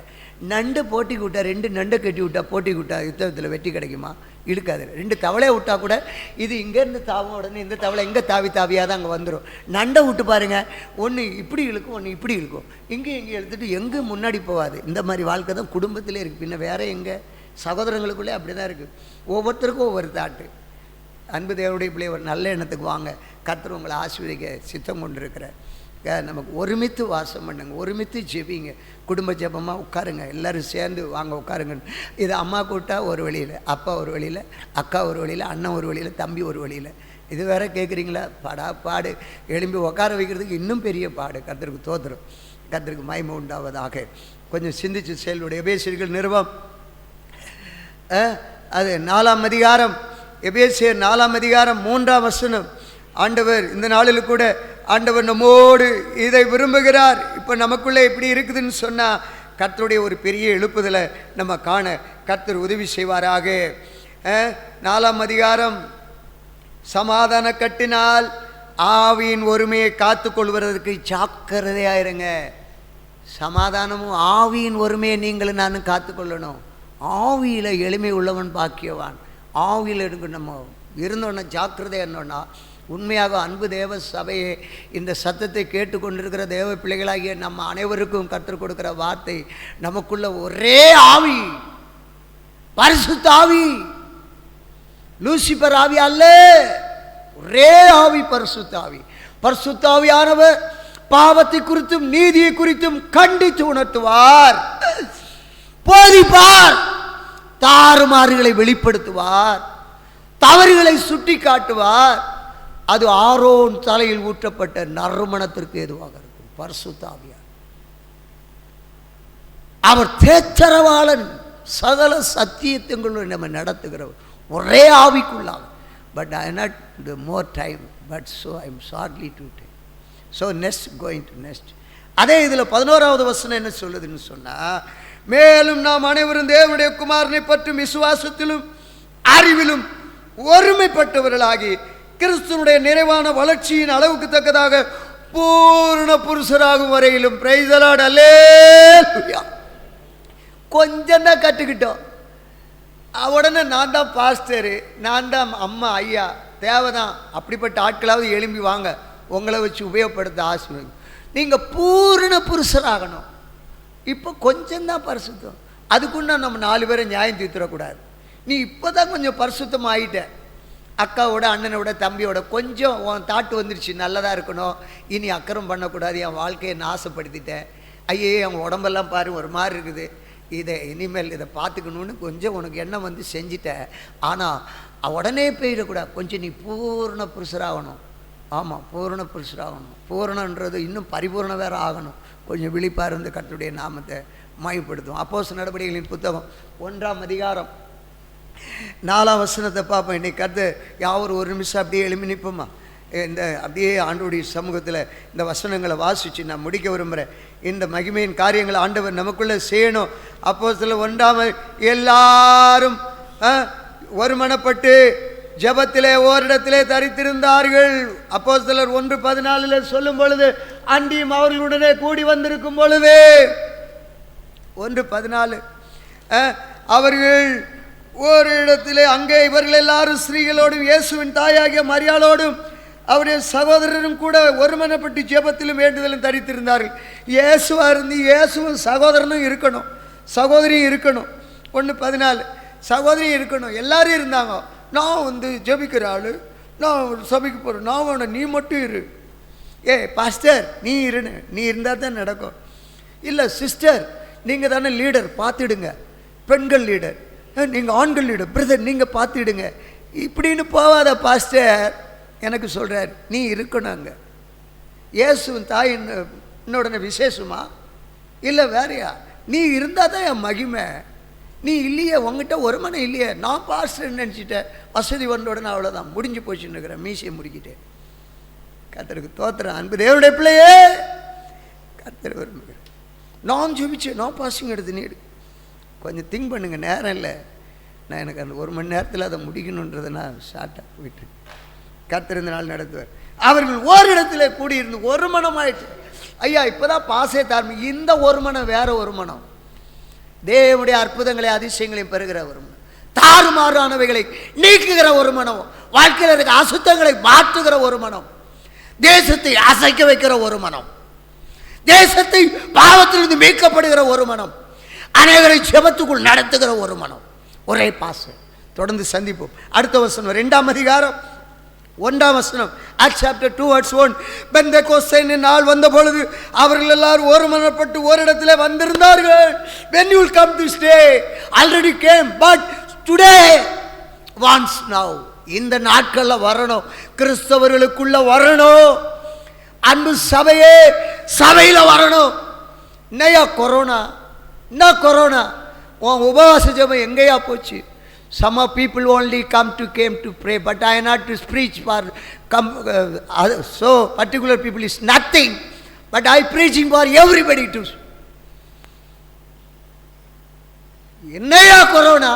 நண்டு போட்டி விட்டா, 2 நண்டை கட்டி விட்டா போட்டி விட்டா யுத்தத்தில் வெற்றி கிடைக்குமா? இழுக்காது. 2 தவளையை விட்டா கூட இது இங்கேருந்து தாவும், உடனே இந்த தவளை இங்கே தாவியாக தான் அங்கே வந்துடும். நண்டை விட்டு பாருங்கள், ஒன்று இப்படி இழுக்கும், ஒன்று இப்படி இழுக்கும், இங்கே இழுத்துட்டு எங்கே முன்னாடி போகாது. இந்த மாதிரி வாழ்க்கை தான் குடும்பத்திலே இருக்குது. பின்ன வேறு எங்கே? சகோதரங்களுக்குள்ளே அப்படி தான் இருக்குது. ஒவ்வொருத்தருக்கும் ஒவ்வொரு தாட்டு. அன்பு தேவனுடைய பிள்ளை, ஒரு நல்ல எண்ணத்துக்கு வாங்க. கர்த்தர் உங்களை ஆசீர்வதிக்க சித்தம் கொண்டு இருக்கிறார். நமக்கு ஒருமித்து வாசம் பண்ணுங்க, ஒருமித்து ஜெபிங்க. குடும்ப ஜெபமாக உட்காருங்க, எல்லோரும் சேர்ந்து வாங்க உட்காருங்க. இது அம்மா கூட்டா ஒரு வழியில், அப்பா ஒரு வழியில், அக்கா ஒரு வழியில், அண்ணன் ஒரு வழியில், தம்பி ஒரு வழியில். இது வேற கேட்குறீங்களா? பாடு. எழும்பி உட்கார வைக்கிறதுக்கு இன்னும் பெரிய பாடு. கர்த்தருக்கு தோத்திரம், கர்த்தருக்கு மகிமை உண்டாவதாக. கொஞ்சம் சிந்திச்சு செயலுடைய எபேசியர்கள் நிருபம் அது 4ஆம் அதிகாரம், எபேசியர் 4ஆம் அதிகாரம் 3ஆம் வசனம். ஆண்டவர் இந்த நாளில் கூட ஆண்டவர் நம்மோடு இதை விரும்புகிறார். இப்போ நமக்குள்ளே இப்படி இருக்குதுன்னு சொன்னால் கர்த்தருடைய ஒரு பெரிய எழுப்புதலை நம்ம காண கர்த்தர் உதவி செய்வாராக. 4ஆம் அதிகாரம், சமாதான கட்டினால் ஆவியின் ஒருமையை காத்து கொள்வதற்கு ஜாக்கிரதையாயிருங்க. சமாதானமும் ஆவியின் ஒருமையை நீங்களும் நானும் காத்து கொள்ளணும். ஆவியில் எளிமை உள்ளவன் பாக்கியவான். ஆவியில் எடுக்க நம்ம இருந்தோன்னா ஜாக்கிரதை என்னன்னா, உண்மையாக அன்பு தேவ சபையே, இந்த சத்தத்தை கேட்டுக்கொண்டிருக்கிற தேவ பிள்ளைகளாகிய நம்ம அனைவருக்கும் கற்றுக் கொடுக்கிற வார்த்தை, நமக்குள்ள ஒரே ஆவி, பரிசுத்த ஆவி, லூசிபர் ஆவி அல்ல, ஒரே ஆவி, பரிசுத்த ஆவி. பரிசுத்த ஆவியானவர் பாவத்தை குறித்தும் நீதியை குறித்தும் கண்டித்து உணர்த்துவார், போதிப்பார், தாறுமாறுகளை வெளிப்படுத்துவார், தவறுகளை சுட்டி காட்டுவார். அது ஆரோன் தலையில் ஊற்றப்பட்ட நறுமணத்திற்கு எதுவாக இருக்கும். பரிசுத்த ஆவியார் அவர் தேற்றரவாளன், சகல சத்தியத்துங்களும் நம்ம நடத்துகிறவர், ஒரே ஆவிக்குள்ளாக. But I not to more time, but so I am shortly to take. So next going to next. அதே இதில் 11வது வசனம் என்ன சொல்லுதுன்னு சொன்னால், மேலும் நாம் அனைவரும் தேவனுடைய குமாரனை பற்றும் விசுவாசத்திலும் அறிவிலும் ஒருமைப்பட்டவர்களாகி கிறிஸ்துவனுடைய நிறைவான வளர்ச்சியின் அளவுக்கு தக்கதாக பூர்ண புருஷராகும் வரையிலும். பிரைஸ் தி லார்ட், அல்லேலூயா. கொஞ்சம் தான் கற்றுக்கிட்டோம். உடனே நான் தான் பாஸ்டரு, நான் தான் அம்மா, ஐயா, தேவைதான். அப்படிப்பட்ட ஆட்களாவது எழும்பி வாங்க, உங்களை வச்சு உபயோகப்படுத்த ஆசீர்வாதம். நீங்கள் பூர்ண புருஷராகணும். இப்போ கொஞ்சம்தான் பரிசுத்தம். அதுக்குன்னா நம்ம 4 பேரை நியாயம் தீர்த்துடக்கூடாது. நீ இப்போ தான் கொஞ்சம் பரிசுத்தமாக ஆகிட்ட. அக்காவோட, அண்ணனோட, தம்பியோட கொஞ்சம் உன் தாட்டு வந்துருச்சு, நல்லதாக இருக்கணும், இனி அக்கறம் பண்ணக்கூடாது, என் வாழ்க்கையை நாசப்படுத்திட்டேன், ஐயே அவன் உடம்பெல்லாம் பாரு ஒரு மாதிரி இருக்குது, இதை இனிமேல் இதை பார்த்துக்கணுன்னு கொஞ்சம் உனக்கு எண்ணம் வந்து செஞ்சிட்டேன். ஆனால் உடனே போயிடக்கூடாது. கொஞ்சம் நீ பூர்ண புருஷராகணும். ஆமாம், பூர்ண புருஷராகணும். பூரணன்றது இன்னும் பரிபூர்ணம் வேறு ஆகணும். கொஞ்சம் விழிப்பாக இருந்து கர்த்தருடைய நாமத்தை மகிமைப்படுத்தும். அப்போஸ்தலர் நடபடிகளின் புத்தகம் 1ஆம் அதிகாரம் 4ஆம் வசனத்தை பார்ப்போம். இன்னைக்கு கர்த்தர் யாவரும் ஒரு நிமிஷம் அப்படியே எழுப்பி நிற்போமா? இந்த அப்படியே ஆண்டவருடைய சமூகத்தில் இந்த வசனங்களை வாசித்து நான் முடிக்க விரும்புகிறேன். இந்த மகிமையின் காரியங்களை ஆண்டவர் நமக்குள்ளே செய்யணும். அப்போஸ்தலர் 1ஆம் எல்லாரும் ஒருமனப்பட்டு ஜெபத்திலே ஓரிடத்திலே தரித்திருந்தார்கள். அப்போஸ்தலர் 1:14 சொல்லும் பொழுது, அன்றியும் அவர்களுடனே கூடி வந்திருக்கும் பொழுது, 1:14 அவர்கள் ஒரு இடத்திலே அங்கே இவர்கள் எல்லாரும் ஸ்திரீகளோடும் இயேசுவின் தாயாகிய மரியாளோடும் அவருடைய சகோதரரும் கூட ஒருமனப்பட்டு ஜெபத்திலும் வேண்டுதலும் தரித்திருந்தார்கள். இயேசுவா இருந்து இயேசுவும் சகோதரனும் இருக்கணும், சகோதரியும் இருக்கணும். 1:14 சகோதரியும் இருக்கணும். எல்லாரும் இருந்தாங்க. நான் ஜெபிக்கிற ஆள், நான் சபைக்கு போகிறேன், நான் வேணும், நீ மட்டும் இரு. பாஸ்டர் நீ இருன்னு, நீ இருந்தால் தான் நடக்கும். இல்லை சிஸ்டர் நீங்கள் தானே லீடர், பார்த்துடுங்க. பெண்கள் லீடர், நீங்கள் ஆண்கள் லீடர், பிரதர் நீங்கள் பார்த்துடுங்க. இப்படின்னு போவாத பாஸ்டர். எனக்கு சொல்கிறார், நீ இருக்கணும் அங்கே. இயேசுவின் தாய் என்னோட விசேஷமா இல்லை வேறையா? நீ இருந்தால் தான் என் மகிமை. நீ இல்லையே, உங்ககிட்ட ஒரு மனம் இல்லையே. நான் பாஸ்டர் நினச்சிட்டேன், வசதி வந்தோடனே அவ்வளோதான், முடிஞ்சு போச்சுன்னு இருக்கிறேன், மீசையை முடிக்கிட்டேன். கர்த்தருக்கு தோத்திரம். அன்பு தேவனுடைய பிள்ளையே, கர்த்தர் விரும்புகிறேன். நான் ஜெபிச்சேன், நான் பாசிங் எடுத்து நீடு. கொஞ்சம் திங்க் பண்ணுங்க, நேரம் இல்லை. நான் எனக்கு அந்த 1 மணி நேரத்தில் அதை முடிக்கணுன்றதை நான் ஷார்ட்டாக விட்டு கர்த்தர் இந்த நாள் நடத்துவார். அவர்கள் ஓரிடத்துல கூடியிருந்து ஒரு மனம் ஆயிடுச்சு. ஐயா இப்போதான் பாசே தார்மி. இந்த ஒரு மனம் வேற ஒரு மனம், தேவனுடைய அற்புதங்களை அதிசயங்களையும் பெறுகிற ஒரு மனம், தாறுமாறானவைகளை நீக்குகிற ஒரு மனம், வாழ்க்கையில் இருக்க அசுத்தங்களை மாற்றுகிற ஒரு மனம், தேசத்தை அசைக்க வைக்கிற ஒரு மனம், தேசத்தை பாவத்திலிருந்து மீட்கப்படுகிற ஒரு மனம், அனைவரை ஜெபத்துக்குள் நடத்துகிற ஒரு மனம். ஒரே பாச. தொடர்ந்து சந்திப்போம். அடுத்த வசனம் 2ஆம் அதிகாரம் 1ஆம் வசனம். Acts chapter 2 verse 1. பெந்தெகோஸ்தே நாள் வந்த பொழுது அவர்கள் எல்லாரும் ஒருமனப்பட்டு ஓரிடத்திலே வந்திருந்தார்கள். When you will come this day, already came, but today, once now. இந்த நாட்கள்ல வரணும், கிறிஸ்தவர்களுக்குள்ள வரணும். அன்பு சபையே, சபையில வரணும். என்னையா கொரோனா, என்ன கொரோனா, உன் உபவாச ஜெபம் எங்கேயா போச்சு? Some of people only came to pray, but I am not to preach for so particular people is nothing, but I preaching for everybody to. என்னையா கொரோனா?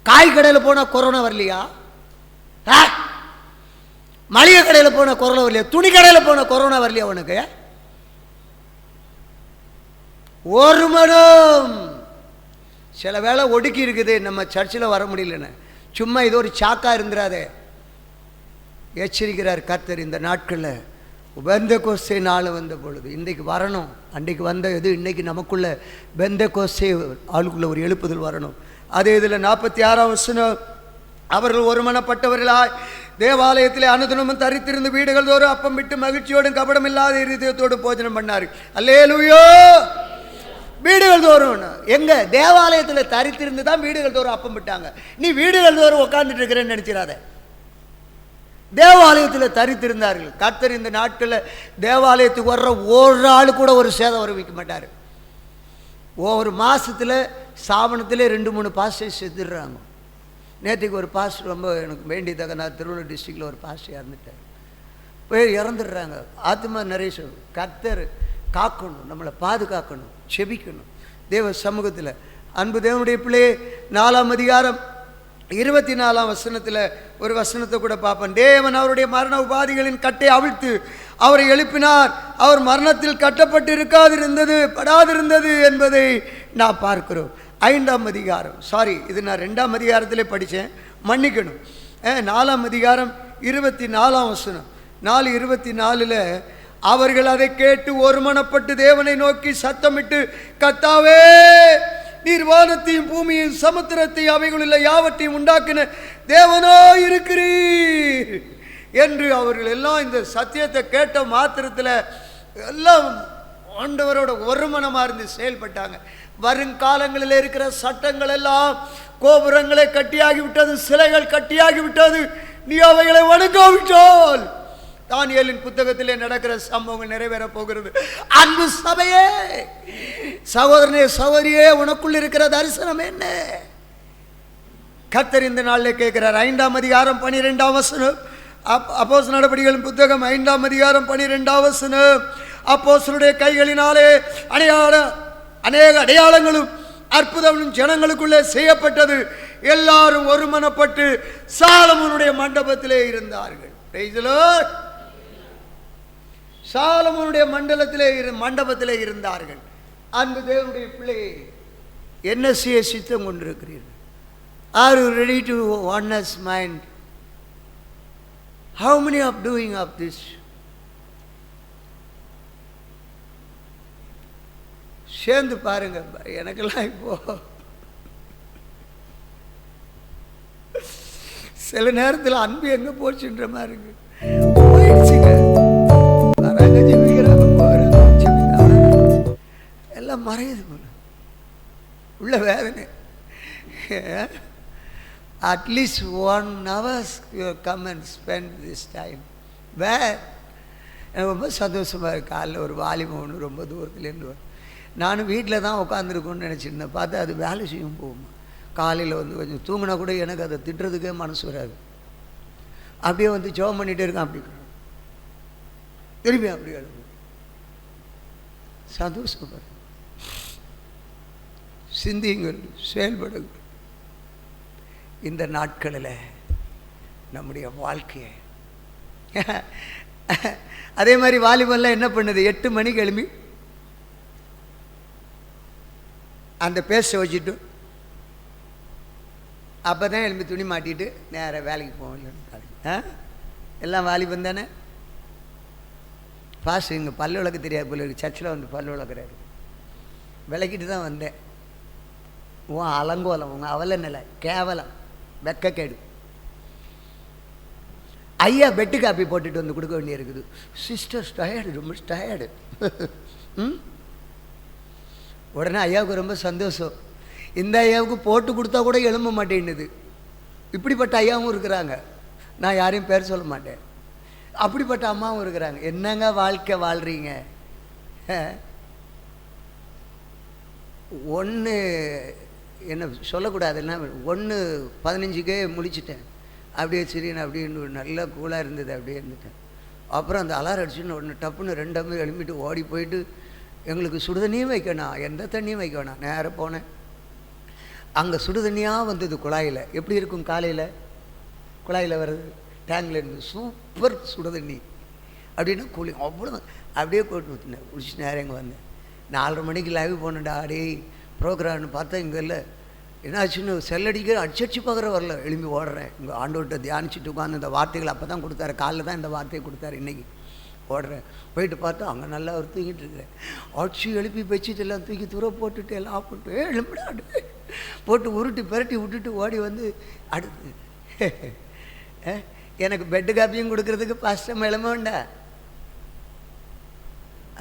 காய் கடையில் போனால் கொரோனா வரலையா? மளிகை கடையில் போன கொரோனா வரலையா? துணி கடையில் போன கொரோனா வரலையா உனக்கு? ஒரு மனம். சில வேளை ஒடுக்கி இருக்குது, நம்ம சர்ச்சில் வர முடியலன்னு சும்மா இது ஒரு சாக்கா இருந்துடாதே. எச்சரிக்கிறார் கர்த்தர். இந்த நாட்களில் பெந்தெகோஸ்தே நாள் வந்த பொழுது இன்றைக்கு வரணும். அன்றைக்கு வந்த இது இன்னைக்கு நமக்குள்ள பெந்தெகோஸ்தே ஆளுக்குள்ள ஒரு எழுப்புதல் வரணும். அதே இதில் 46ஆம் வசனம். அவர்கள் ஒருமனப்பட்டவர்களாய் தேவாலயத்திலே அனுதினமும் தரித்திருந்து வீடுகள் தோறும் அப்பம் விட்டு மகிழ்ச்சியோடும் கபடம் இல்லாத இருதயத்தோடு போஜனம் பண்ணார். அல்லேலூயா. வீடுகள் தோறும் எங்க? தேவாலயத்தில் தரித்திருந்து தான் வீடுகள் தோறும் அப்பம் விட்டாங்க. நீ வீடுகள் தோறும் உட்காந்துட்டு இருக்கிறேன்னு நினைச்சிடாத. தேவாலயத்தில் தரித்திருந்தார்கள். கர்த்தர் இந்த நாட்களில் தேவாலயத்துக்கு வர்ற ஒரு ஆள் கூட ஒரு சேதம் வரவிக்க மாட்டார். ஒரு மாதத்தில் சாவணத்தில் 2-3 பாஸ்டர் செத்துடுறாங்க. நேற்றுக்கு ஒரு பாஸ்டர் ரொம்ப எனக்கு வேண்டியதாக, நான் திருவள்ளூர் டிஸ்ட்ரிக்டில் ஒரு பாஸ்டர் இறந்துட்டார். போய் இறந்துடுறாங்க. ஆத்மா நிறைய. கர்த்தர் காக்கணும், நம்மளை பாதுகாக்கணும், செபிக்கணும் தேவ சமூகத்தில். அன்பு தேவனுடைய பிள்ளையே, 4ஆம் அதிகாரம் 24ஆம் வசனத்தில் ஒரு வசனத்தை கூட பார்ப்பேன். தேவன் அவருடைய மரண உபாதிகளின் கட்டை அவிழ்த்து அவரை எழுப்பினார். அவர் மரணத்தில் கட்டப்பட்டு படாதிருந்தது என்பதை நான் பார்க்கிறோம். 5ஆம் அதிகாரம், சாரி இது நான் 2ஆம் அதிகாரத்திலே படித்தேன், மன்னிக்கணும். 4ஆம் அதிகாரம் 24ஆம் வசனம். 4:24 அவர்கள் அதை கேட்டு ஒருமனப்பட்டு தேவனை நோக்கி சத்தமிட்டு, கர்த்தாவே நீர் வானத்தையும் பூமியையும் சமுத்திரத்தையும் அவைகளுள்ள யாவற்றையும் உண்டாக்கின தேவனோ இருக்கிறீர் என்று அவர்கள் எல்லாம் இந்த சத்தியத்தை கேட்ட மாத்திரத்தில் எல்லாம் ஆண்டவரோட ஒருமனமாக இருந்து செயல்பட்டாங்க. வருங்காலங்களில் இருக்கிற சட்டங்கள் எல்லாம், கோபுரங்களை கட்டியாகிவிட்டது, சிலைகள் கட்டியாகிவிட்டது, நீ அவைகளை வணங்காவிட்டால் தானியேலின் புத்தகத்திலே நடக்கிற சம்பவங்கள் நிறைவேற போகிறது. அன்பு சபையே, சகோதரனே சகோதரியே, உனக்குள் இருக்கிற தரிசனம் என்ன? கர்த்தர் இந்த நாளில் கேட்கிறார். 5ஆம் அதிகாரம் 12ஆம் வசனம். அப்போஸ்தலர் நடபடிகளின் புத்தகம் 5ஆம் அதிகாரம் 12ஆம் வசனம். அப்போஸ்தலருடைய கைகளினாலே அநேக அடையாளங்களும் அற்புதங்களும் ஜனங்களுக்குள்ளே செய்யப்பட்டது. எல்லாரும் ஒருமனப்பட்டு சாலமோனுடைய மண்டபத்திலே இருந்தார்கள். Praise the Lord. சாலமோனுடைய மண்டபத்திலே இருந்தார்கள். அன்பு தேவனுடைய பிள்ளையை என்ன செய்ய சித்தம் கொண்டிருக்கிறீர்கள்? Are you ready to oneness mind? How many are doing of this? சேர்ந்து பாருங்க. எனக்கெல்லாம் இப்போ சில நேரத்தில் அன்பு எங்க போச்சுன்ற மாதிரி இருக்கு. போயிடுச்சுங்க. வராங்க, ஜெபிக்கிறாங்க, போகிறாங்க, ஜெபிக்கிறாங்க, எல்லாம் மறையுது போல. உள்ள வேதனை. At least 1 hour you come and spend this time. Where? எனக்கு ரொம்ப சந்தோஷமாக இருக்குது. காலையில் ஒரு வாலிபம் ஒன்று ரொம்ப தூரத்துலேருந்து நானும் வீட்டில் தான் உட்காந்துருக்கோன்னு நினச்சிருந்தேன். பார்த்தா அது வேலை செய்யும் போகுமா. காலையில் வந்து கொஞ்சம் தூங்கினா கூட எனக்கு அதை திட்டுறதுக்கே மனசு வராது. அப்படியே வந்து ஜெபம் பண்ணிகிட்டே இருக்கேன். அப்படி திரும்பி அப்படி எழுது. சந்தோஷப்படுங்க, சிந்தியுங்கள், செயல்படுங்கள். இந்த நாட்களில் நம்முடைய வாழ்க்கையை அதே மாதிரி வாலிபெல்லாம் என்ன பண்ணுது, 8 மணிக்கு எழும்பி அந்த பேச வச்சுட்டு அப்போ தான் எழும்பி துணி மாட்டிட்டு நேராக வேலைக்கு போகல. எல்லாம் வாலிபம் தானே. பாஸ்டர் இங்கே பல்லு விளக்க தெரியாது போல இருக்கு, சர்ச்சில் வந்து பல்லு விளக்குறாரு. விளக்கிட்டு தான் வந்தேன். உன் அலங்கோலம், உங்கள் அவல நிலை, கேவலம், வெக்கக்கேடு. ஐயா பெட்டு காப்பி போட்டுட்டு வந்து கொடுக்க வேண்டிய இருக்குது. சிஸ்டர்ஸ் டயர்டு, ரொம்ப டயர்டு. உடனே ஐயாவுக்கு ரொம்ப சந்தோஷம். இந்த ஐயாவுக்கு போட்டு கொடுத்தா கூட எழும்ப மாட்டேன்னுது. இப்படிப்பட்ட ஐயாவும் இருக்கிறாங்க. நான் யாரையும் பேர் சொல்ல மாட்டேன். அப்படிப்பட்ட அம்மாவும் இருக்கிறாங்க. என்னங்க வாழ்க்கை வாழ்கிறீங்க. ஒன்று என்ன சொல்லக்கூடாதுன்னா 1:15க்கே முடிச்சிட்டேன். அப்படியே சரின்னு அப்படின்னு நல்லா கூலாக இருந்தது. அப்படியே இருந்துட்டேன். அப்புறம் அந்த அலாரம் அடிச்சுன்னு ஒன்று டப்புன்னு 2 அம்பு எழுப்பிட்டு ஓடி போயிட்டு எங்களுக்கு சுடுதண்ணியும் வைக்கணும், எந்த தண்ணியும் வைக்க வேணாம். நேராக போனேன். அங்கே சுடுதண்ணியாக வந்தது குழாயில். எப்படி இருக்கும் காலையில் குழாயில் வர்றது, டேங்கில் இருந்து சூப்பர் சுடுதண்ணி. அப்படின்னா கூலிங் அவ்வளோ. அப்படியே போட்டு ஊற்றினேன், குடிச்சு நேரம் இங்கே வந்தேன். 4:30 மணிக்கு லைவ் போனேன்டா. அடே ப்ரோக்ராம்னு பார்த்தா இங்கே இல்லை. என்னாச்சுன்னு செல்லடிக்க அடிச்சு பார்க்குற வரல. எழும்பி ஓடுறேன். இங்கே ஆண்டவர்கிட்ட தியானிச்சுட்டு உட்காந்து இந்த வார்த்தைகள் அப்போ தான் கொடுத்தாரு. காலைல தான் இந்த வார்த்தையை கொடுத்தாரு. இன்றைக்கி ஓடுறேன். போயிட்டு பார்த்தா அங்கே நல்லா அவர் தூங்கிட்டு இருக்கிறேன். அடிச்சு எழுப்பி வச்சுட்டு எல்லாம் தூக்கி தூர போட்டுட்டு எல்லாம் போட்டு எழுப்பிடாடு போட்டு உருட்டி பெரட்டி விட்டுட்டு ஓடி வந்து அடுத்து எனக்கு பெட்டு காப்பியும் கொடுக்கறதுக்கு பாஸ்டம் எழுமண்டா.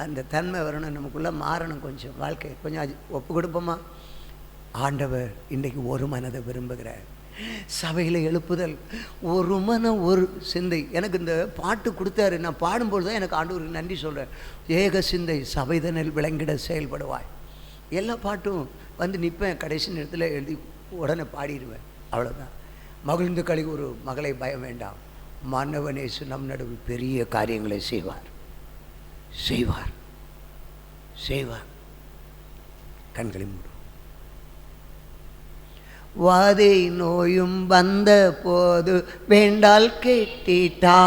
அந்த தன்மை வரணும், நமக்குள்ளே மாறணும். கொஞ்சம் வாழ்க்கை கொஞ்சம் ஒப்பு கொடுப்போமா. ஆண்டவர் இன்றைக்கு ஒரு மனதை விரும்புகிறார். சபையில் எழுப்புதல், ஒரு மனம், ஒரு சிந்தை. எனக்கு இந்த பாட்டு கொடுத்தாரு. நான் பாடும்போது தான் எனக்கு ஆண்டவருக்கு நன்றி சொல்கிறேன். ஏக சிந்தை சபைதனில் விளங்கிட செயல்படுவாய். எல்லா பாட்டும் வந்து நிற்பேன். கடைசி நேரத்தில் எழுதி உடனே பாடிடுவேன். அவ்வளோதான். மகிழ்ந்து களி ஒரு மகளை பயம் வேண்டாம். மாணவனேசு நம் நடுவில் பெரிய காரியங்களை செய்வார், செய்வார், செய்வார். கண்களை மூடும். வாதை நோயும் வந்த போது வேண்டால் கேட்டிட்டா,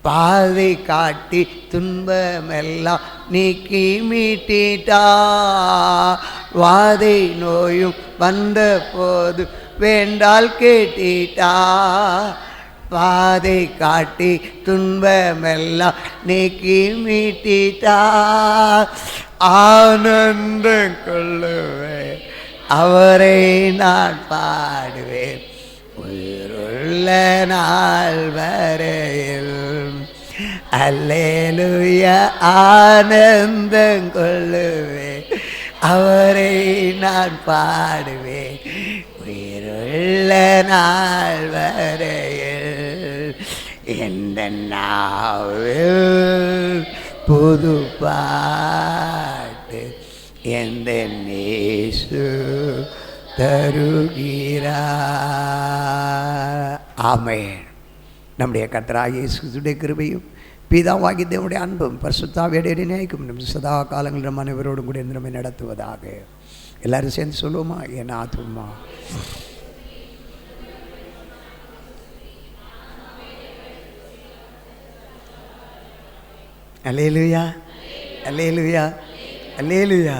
பாதை காட்டி துன்பமெல்லாம் நீக்கி மீட்டிட்டா. வாதை நோயும் வந்த போது வேண்டால் கேட்டிட்டா, பாதை காட்டி துன்பமெல்லாம் நீக்கி மீட்டிட்டா. ஆனந்தம் கொள்ளுவேன், அவரை நான் பாடுவேன் உயிருள்ள நாள் வரையில். அல்லேலூயா. ஆனந்தம் கொள்ளுவேன், அவரை நான் பாடுவேன் உயிருள்ள நாள் வரையில். எந்த நாவில் புது பாட்டு எந்த நேசு தருகிறார். ஆமென். நம்முடைய கர்த்தராகிய இயேசுவுடைய கிருபையும் பிதாவாகிய தேவனுடைய அன்பும் பரிசுத்தாவியுடைய இணைக்கும் நம் சதா காலங்களில் நம் அனைவரோடும் கூட நம்மை நடத்துவதாக. எல்லாரும் சேர்ந்து சொல்லுவோமா. என் ஆத்துமா அல்லேலூயா, அல்லேலூயா, அல்லேலூயா.